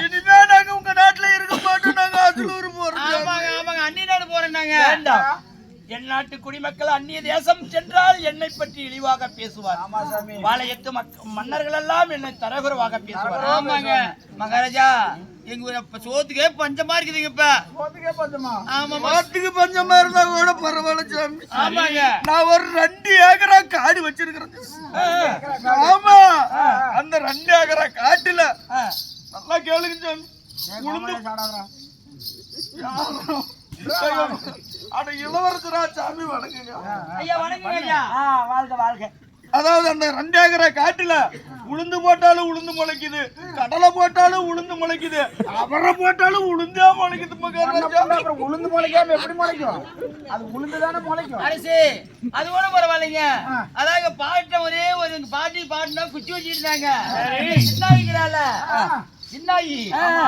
இனிமே நாங்க உங்க நாட்டுல இருக்க மாட்டோம். நாங்க அசலூர் போறோம். ஆமாங்க, அந்நிய நாடு போறேன்னாங்க. என் நாட்டு குடிமக்கள் அந்நிய தேசம் சென்றால் என்னை பற்றி இழிவாக பேசுவார். வாழையத்து மன்னர்கள் எல்லாம் என்னை தரகுறவாக பேசுவார். ஆமாங்க மகாராஜா, எங்க சோத்துக்கே பஞ்சமா இருக்குதுங்க. இப்ப சோத்துக்கே பஞ்சமா? ஆமா, சோத்துக்கு பஞ்சமா இருந்தா கூட பரவாயில்ல சாமி. ஆமாங்க, நான் ஒரு 2 ஏக்கரா காடு வச்சிருக்கிறேன். ஆமா, அந்த 2 ஏக்கரா காட்டுல நல்லா கேளுங்க சாமி. இளவரசரா சாமி வணங்குங்க. ஐயா வணங்குங்க ஐயா. வாழ்க வாழ்க. அதாவது அந்த 2 ஏக்கரா காட்டுல உளுந்து போட்டாலும் உளுந்து முளைக்குது, கடலை போட்டாலும் உளுந்து முளைக்குது, அவரை போட்டாலும் உளுந்தா முளைக்குது. அப்புறம் உளுந்து முளைக்காம எப்படி முளைக்கும்? அது உளுந்துதானே முளைக்கும். அரசு அது கூட பரவாயில்லைங்க. அதாவது பாட்ட ஒரே ஒரு பாட்டி பாட்டுனா குச்சி வச்சிருந்தாங்க. சின்னாயிக்கிறாள் சின்னாயி.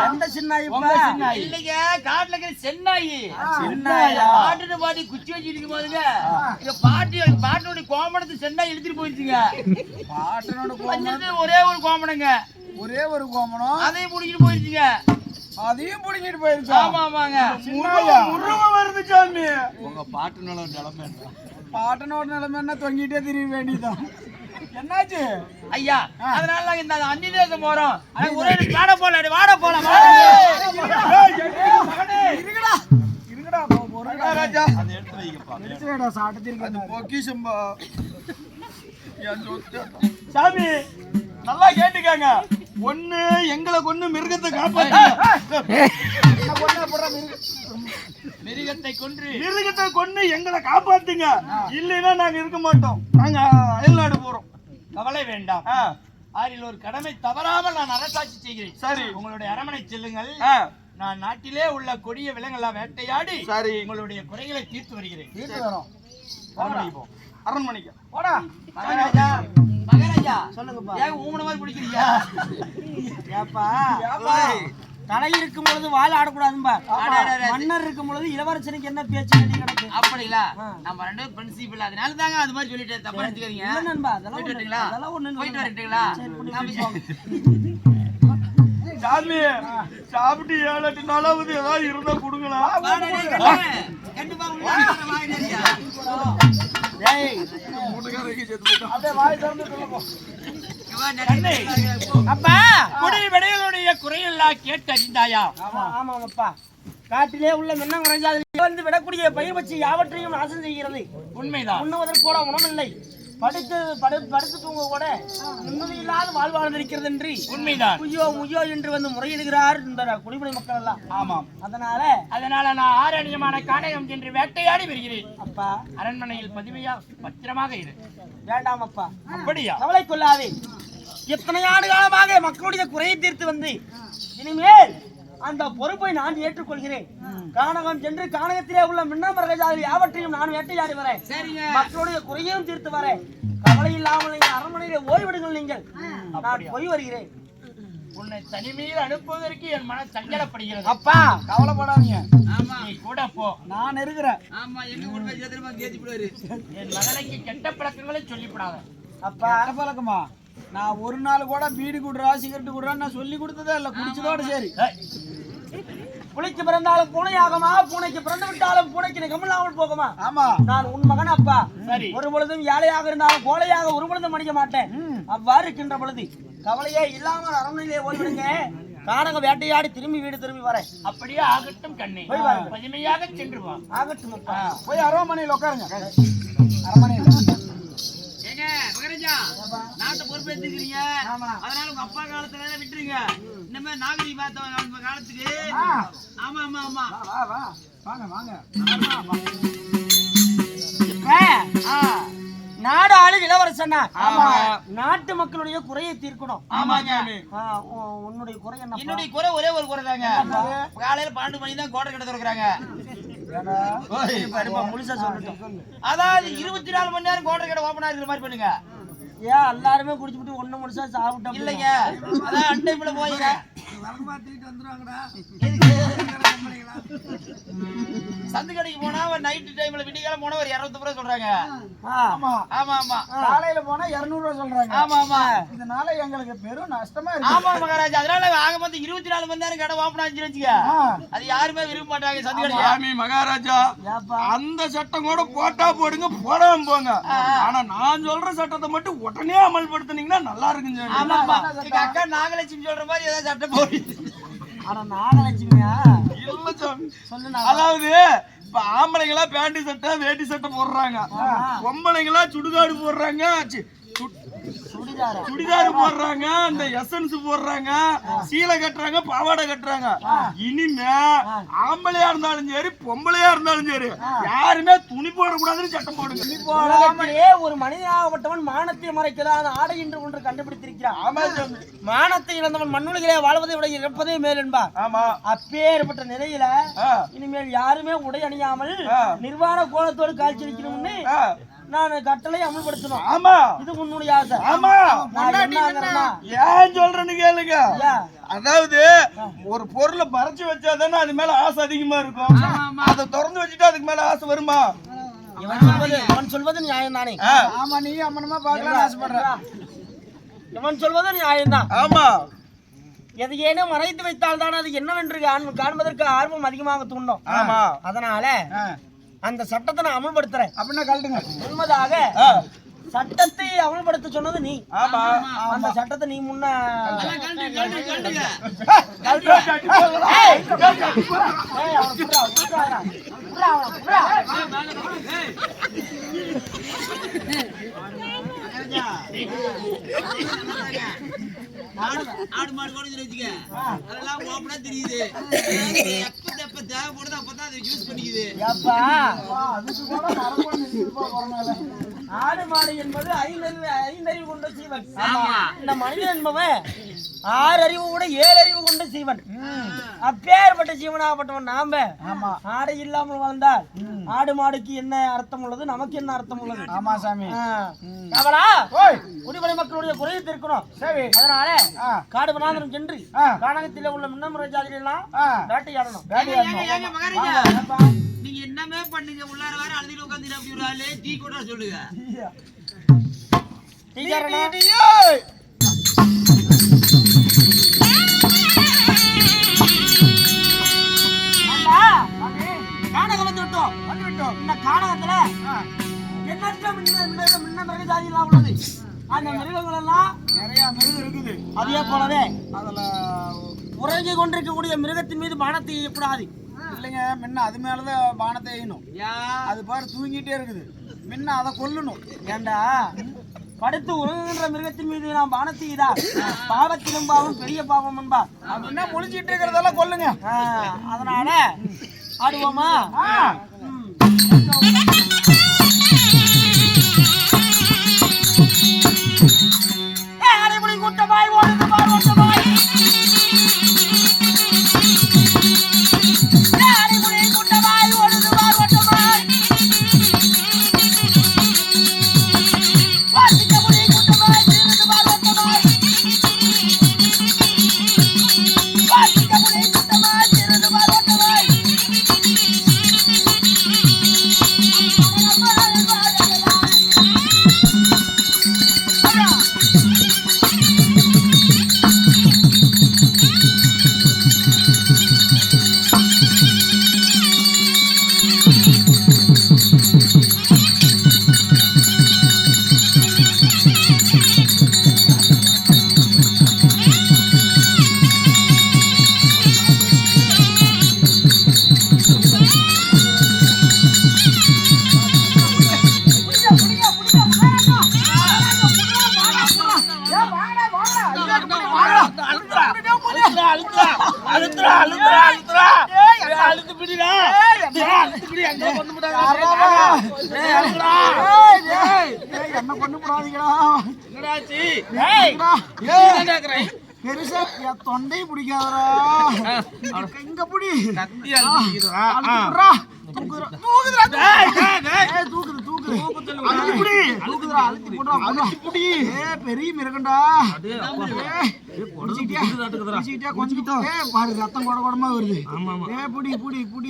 எந்த சின்னாயி? இல்லைங்க, காட்டுல இருக்கிற சென்னாயி. பாட்டு பாட்டி குச்சி வச்சிருக்கும் போதுங்க இந்த பாட்டோட கோமணத்தை சென்னாய் இழுத்துட்டு போயிருச்சுங்க. ஒரே ஒரு கோமணங்க, ஒரே ஒரு கோமணம், அதையும் முடிக்கிட்டு போயிருச்சுங்க. அதையும் புடிங்கிட்டு போயிருச்சு. ஆமா ஆமாங்க, உருவம் வருது சாமி. உங்க பாட்டுனோட நிலைமை என்ன? பாட்டனோட நிலைமை என்ன? தொங்கிட்டே திரிய வேண்டியதான். என்னாச்சு ஐயா? அதனால நாங்க இந்த அந்நிய தேசம் போறோம். ஒரே வாட போலாம், வாட போலாம். அது பொக்கிஷம்பா. என் சொத்து. சாமி நல்லா கேட்டுக்காங்க. ஒண்ணு எங்களை கொண்டு மிருகத்தை காப்பாத்து. மிருகத்தை கொன்று மிருகத்தை கொண்டு எங்களை காப்பாத்துங்க. இல்லைன்னா நாங்க இருக்க மாட்டோம். நாங்க அயல்நாடு போறோம். கவலை வேண்டாம். ஆறில் ஒரு கடமை தவறாமல் நான் அரசாட்சி செய்கிறேன். சரி, உங்களுடைய அரண்மனை செல்லுங்கள். நான் நாட்டிலே உள்ள கொடிய விலங்கெல்லாம் வேட்டையாடி சரி உங்களுடைய குறைகளை தீர்த்து வருகிறேன். அரண்மனைக்கு போ. அரண்மனைக்கு போடா மகாராஜா, மகாராஜா சொல்லுங்கப்பா. ஏன் ஊமன மாதிரி பிடிக்கிறீங்க? ஏப்பா தலை இருக்கும் பொழுது வால் ஆடக்கூடாதும்பா. அடடடட. மன்னர் இருக்கும் பொழுது இளவரசனுக்கு என்ன பேச்சு வேண்டி கிடக்கு? அப்படிங்களா? நம்ம ரெண்டு பேரும் பிரின்சிபல், அதனால தாங்க அது மாதிரி சொல்லிட்டேன். தப்பா எடுத்துக்கிறீங்க. இல்ல நண்பா, அதெல்லாம் போயிட்டு ஒண்ணு- வரீங்களா? அதெல்லாம் ஒண்ணு போயிட்டு இல்ல. வரீங்களா? சரி, போய் நாம போய் சாமி சாப்பிட்டு 7-8 நாளாவது ஏதாவது இருந்தா கொடுங்களா? கண்டிப்பா உள்ள வாங்க நிறையா. டேய், வீட்டுக்காரருக்கு செத்து போயிட்டான். அப்படியே வாய் திறந்து சொல்ல போ. அப்பா குடி விடைகளுடைய குறையெல்லாம் கேட்டறிந்தாயா? ஆமாப்பா, காட்டிலே உள்ள மின்னம் குறைஞ்சாதில் வந்து விடக்கூடிய பயிர் வச்சு யாவற்றையும் நாசம் செய்கிறது. உண்மைதான். உண்ணுவதற்கு கூட உணவில்லை, படுத்து தூங்க கூட நிம்மதி இல்லாத வாழ்வாழ்ந்திருக்கிறது என்று உண்மைதான். முய்யோ முய்யோ என்று வந்து முறையிடுகிறார் இந்த குடிமனை மக்கள் எல்லாம். ஆமாம். அதனால நான் ஆரண்யமான கானகம் சென்று வேட்டையாடி வருகிறேன். அப்பா அரண்மனையில் பதுமையா பத்திரமாக இரு. வேண்டாம் அப்பா, அப்படியா? கவலை கொள்ளாதே. எத்தனை ஆண்டு காலமாக மக்களுடைய குறையை தீர்த்து வந்து இனிமேல் அந்த பொறுப்பை நான் ஏற்றுக்கொள்கிறேன். கானகம் சென்று கானகத்திலே உள்ள மின்னமரகஜாதில் யாவற்றையும் நான் வேட்டையாடி வரேன். மக்களுடைய குறையையும் தீர்த்து வரேன். கவலை இல்லாமல் நீங்கள் அரண்மனையிலே ஓய்விடுங்கள். நீங்கள் நான் போய் வருகிறேன். உன்னை தனிமையில் அனுப்புவதற்கு என் மன சஞ்சலப்படுகிறது. அப்பா கவலைப்படாதீங்க, ஆமா, நீ கூட போ. நான் இருக்கிறேன். ஆமா, எங்க கூட சேர்த்துமா கேட்சி போடுவாரு. என் மகனுக்கு கெட்ட பழக்கங்களை சொல்லிவிடாத. அப்பா பழக்கமா? நான் ஒரு நாள் கூட பீடி குடுறா சிகரெட் குடுறா நான் சொல்லி கொடுத்ததே இல்ல. குடிச்சதோட சரி. புலிக்கு பிறந்தாலும் பூனையாகமா, பூனைக்கு பிறந்து விட்டாலும் பூனைக்கு கமலாமல் போகுமா? ஆமா, நான் உன் மகன் அப்பா. சரி. ஒரு பொழுதும் ஏழையாக இருந்தாலும் கோழையாக ஒரு பொழுதும் மடிக்க மாட்டேன். அவ்வாறு இருக்கின்ற பொழுது கவலையே இல்லாமல் அரண்மனையிலே ஓய்விடுங்க. கானக வேட்டையாடி திரும்பி வீடு திரும்பி வரேன். அப்படியே ஆகட்டும் கண்ணே, போய் வாருங்க. பதுமையாக சென்று வா. ஆகட்டும் அப்பா. போய் அரண்மனையில் உட்காருங்க. அரண்மனையில் ஏங்க மகாராஜா, நாட்டை பொறுப்பேற்றுக்கிறீங்க. அதனால உங்க அப்பா காலத்துல விட்டுருங்க. இனிமே நாகரிக பார்த்த காலத்துக்கு. ஆமா ஆமா ஆமா, வா வா வாங்க வாங்க. நாடு ஆளு இளவரசனா? ஆமா. நாட்டு மக்களுடைய குறையை தீர்க்கணும். ஆமாங்க. உன்னுடைய குறை என்ன? என்னுடைய குறை ஒரே ஒரு குறை தாங்க. காலையில 12 மணி தான் கோட்டை கிட்ட திறக்கிறாங்க. முழுசா சொல்லட்டும். அதாவது 24 மணி நேரம் கோட்டை கடை ஓபனா இருக்கிற மாதிரி பண்ணுங்க. ஏன் எல்லாருமே குடிச்சுட்டு ஒண்ணு முழுசா சாப்பிட்டோம்? இல்லைங்க, அதான் அண்டைக்குள்ள போயிங்க. சந்து கடைக்கு போனா ஒரு நைட் டைம்ல விடிகால போனா ஒரு 200 ரூபாய் சொல்றாங்க. ஆமா ஆமா ஆமா, காலையில போனா 200 ரூபாய் சொல்றாங்க. ஆமா ஆமா, இதனால எங்களுக்கு பெரும் நஷ்டமா இருக்கு. ஆமா மகாராஜா. அதனால ஆக மொத்தம் 24 மணி நேரம் கடை ஓபனா வச்சுக்க. அது யாருமே விரும்ப மாட்டாங்க சந்து கடைக்கு. சாமி மகாராஜா, அந்த சட்டம் கூட போட்டா போடுங்க, போடாம போங்க. ஆனா நான் சொல்ற சட்டத்தை மட்டும் உடனே அமல்படுத்தினீங்கன்னா நல்லா இருக்குங்க. ஆமா ஆமா, எங்க அக்கா நாகலட்சுமி சொல்ற மாதிரி ஏதாவது சட்டம் போடு. ஆனா நாகலட்சுமியா? இல்ல சாமி, சொல்லு. அதாவது இப்ப ஆம்பளைங்களா பேண்ட் சட்டை வேட்டி சட்டை போடுறாங்க, பொம்பளைங்களா சுடுகாடு போடுறாங்க, சுடிதார் போடுறாங்க, அந்த எசன்ஸ் போடுறாங்க, சீலை கட்டுறாங்க, பாவாடை கட்டுறாங்க. இனிமே ஆம்பளையா இருந்தாலும் சரி பொம்பளையா இருந்தாலும் சரி யாருமே துணி போடக்கூடாதுன்னு சட்டம் போடுங்க. உலகத்திலே ஒரு மனிதனாகப்பட்டவன் மானத்தை மறைக்கிறான் ஆடை என்று ஒன்று கண்டுபிடித்திருக்கிறான். ஆமா சாமி. மானத்தை இழந்தவன் மண்ணுலகிலே வாழ்வதை விட இறப்பதே மேல் என்பார். ஆமா, அப்பேற்பட்ட நிலையில இனிமேல் யாருமே உடை அணியாமல் நிர்வாண கோலத்தோடு காட்சியளிக்கணும்னு நான் கட்டளை அமல்படுத்தணும். ஆமா, இது உன்னுடைய ஆசை. ஆமா, ஏன் சொல்றேன்னு கேளுங்க. அதாவது ஒரு பொருளை மறைச்சு வச்சாதானே அது மேல ஆசை அதிகமா இருக்கும். அதை திறந்து வச்சுட்டு அதுக்கு மேல ஆசை வருமா? அவன் சொல்வது நியாயம் தானே? ஆமா, நீ அம்மனமா பாக்கலாம் ஆசைப்படுற. இவன் சொல்வது நியாயம்தான். ஆமா, எதையேனும் மறைத்து வைத்தால் தான் அது என்னவென்று காண்பதற்கு ஆர்வம் அதிகமாக தூண்டும். ஆமா, அதனால அந்த சட்டத்தை நான் அமல்படுத்துறேன். அப்படின்னா கழட்டுங்க. உண்மைதாக சட்டத்தை அமல்படுத்த சொன்னது நீ. ஆமா, அந்த சட்டத்தை நீ முன்ன ஆடு மாடு கூட வச்சுக்க அதெல்லாம் ஓப்பனா தெரியுது எப்ப தேவைப்படுது அப்பதான் அதை யூஸ் பண்ணிக்குது அப்பா அதுக்கு கூட மரபொண்ணு இருப்பா போறனால ஆடு மாடு என்பது ஐந்தறிவு கொண்ட சீவன். இந்த மனிதன் என்பவன் 6 அறிவு கூட 7 அறிவு கொண்ட சீவன். அப்பேற்பட்ட சீவனாகப்பட்டவன் நாம ஆடை இல்லாமல் வாழ்ந்தால் ஆடு மாடுக்கு என்ன அர்த்தம் உள்ளது, நமக்கு என்ன அர்த்தம் உள்ளது? ஆமா சாமி. அவளா குடிமலை மக்களுடைய குறையை தீர்க்கணும். சரி, அதனால காடு வனாந்தரம் சென்று கானகத்தில் உள்ள மின்னமுறை ஜாதிகள் எல்லாம் வேட்டையாடணும். நீங்க என்னமே பண்ணீங்க உள்ளார வேற அழுதில உட்காந்து அப்படி ஒரு ஆளு டீ கூட சொல்லுங்க. கானகம் வந்து விட்டோம். இந்த கானகத்துல எண்ணற்ற மின்ன மிருக ஜாதிகள்லாம் உள்ளது. அந்த மிருகங்கள் எல்லாம் நிறைய மிருகம் இருக்குது. அதே போலவே அதுல உறங்கி கொண்டிருக்கக்கூடிய மிருகத்தின் மீது பானத்தை எய்யக்கூடாது. இல்லைங்க, முன்ன அது மேலதான் பானத்தை எய்யணும். அது பாரு தூங்கிட்டே இருக்குது, முன்ன அதை கொல்லணும். ஏண்டா படுத்து உறங்குகின்ற மிருகத்தின் மீது நாம் பானத்தை எய்தால் பாவத்திலும் பாவம் பெரிய பாவம் என்பா. அப்படின்னா முழிச்சிட்டு இருக்கிறதெல்லாம் கொல்லுங்க. அதனால ஆடுவோமா? அடைமுடி கூட்டமாய் ஓடுது பார் ஓட்டமாய், அடைமுடி கூட்டமாய் ஓடுது பார் ஓட்டமாய், வாசிக்க முடி கூட்டமாய் தீர்ந்து பார் ஓட்டமாய், வாசிக்க முடி கூட்டமாய் தீர்ந்து பார் ஓட்டமாய். என்ன கொண்டு போடாதீங்களா? பெருசா தொண்டை பிடிக்காதரா, எங்க புடி பெரிய மிருகண்டா. பாரு ரத்தம் கொட கொடமா வருது. புடி புடி புடி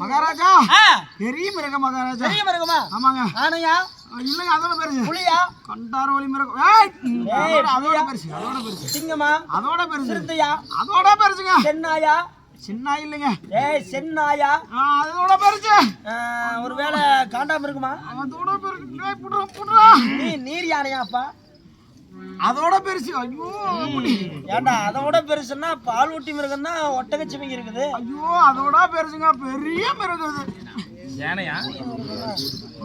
மகாராஜா, பெரிய மிருகம் மகாராஜா. பெரிய மிருகமா? ஆமாங்க. ஆனையா? இல்லங்க, அதோட பெருசு. புலியா? கண்டாரோலி மிருகம். அதோட பெருசு. அதோட பெருசு. சிங்கமா? அதோட பெருசு. சிறுத்தையா? அதோட பெருசுங்க. சென்னாயா? சின்ன இல்லைங்க. சென்னாயா? அதோட பெருசு. ஒருவேளை காண்டாம இருக்குமா? அதோட பெருசு. நீர் யானையாப்பா? அதோட பெருசு. ஐயோ, ஏண்டா அதோட பெருசுன்னா பால் ஊட்டி மிருகம் தான் ஒட்டகச்சிவிங்க இருக்குது. ஐயோ, அதோட பெருசுங்க, பெரிய மிருகம் இது. யானையா?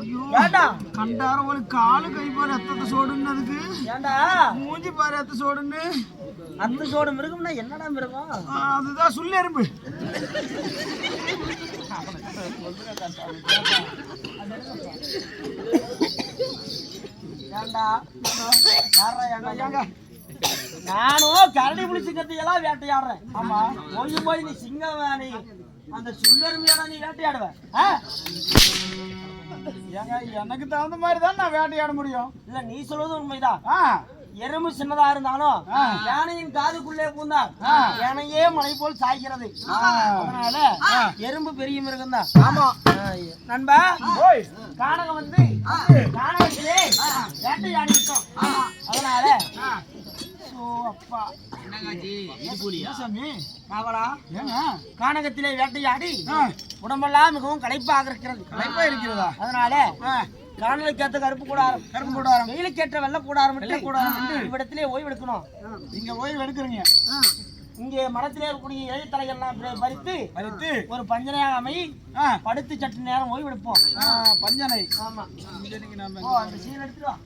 ஐயோ, ஏண்டா கண்டார ஒரு காலு கை பாரு ரத்தத்தை சோடுன்னு, அதுக்கு ஏண்டா மூஞ்சி பாரு ரத்த சோடுன்னு. அந்த சோடு மிருகம்னா என்னடா மிருகம்? அதுதான் சுள்ளெரும்பு. ஏண்டா நானும் கரடி புளிச்சு கத்தியெல்லாம் வேட்டையாடுறேன். ஆமா, போய் நீ சிங்கம் நீ அந்த சுள்ளெருமையான நீ வேட்டையாடுவ? எனக்கு தகுந்த மாதிரி தான் நான் வேட்டையாட முடியும். இல்ல, நீ சொல்வது உண்மைதான். எறும்பு சின்னதா இருந்தாலும் யானையின் காதுக்குள்ளே பூந்தால் யானையே மலை போல் சாய்கிறது. அதனால எறும்பு பெரிய மிருகம் தான். ஆமா நண்பா, கானகம் வந்து கானகத்திலே வேட்டையாடி இருக்கோம். அதனால அப்பா கானகத்திலே வேட்டையாடி உடம்பெல்லாம் மிகவும் களைப்பாக இருக்கிறது. களைப்பா இருக்கிறதா? அதனால காணலுக்கு ஏற்ற கருப்பு கூடாரம், வெயிலுக்கு ஏற்ற வெள்ளை கூடாரம், இவ்விடத்திலே ஓய்வு எடுக்கணும். நீங்க ஓய்வு எடுக்கிறீங்க. இங்கே மரத்திலே இருக்கக்கூடிய இலைத்தலைகள்லாம் பறித்து அடுத்து ஒரு பஞ்சனையாக அமை ஆ, படுத்து சற்று நேரம் ஓய்வு எடுப்போம். ஆ, பஞ்சனை ஆமா. பஞ்சனைக்கு நாம ஓ, அந்த சீல் எடுத்துட்டு வா.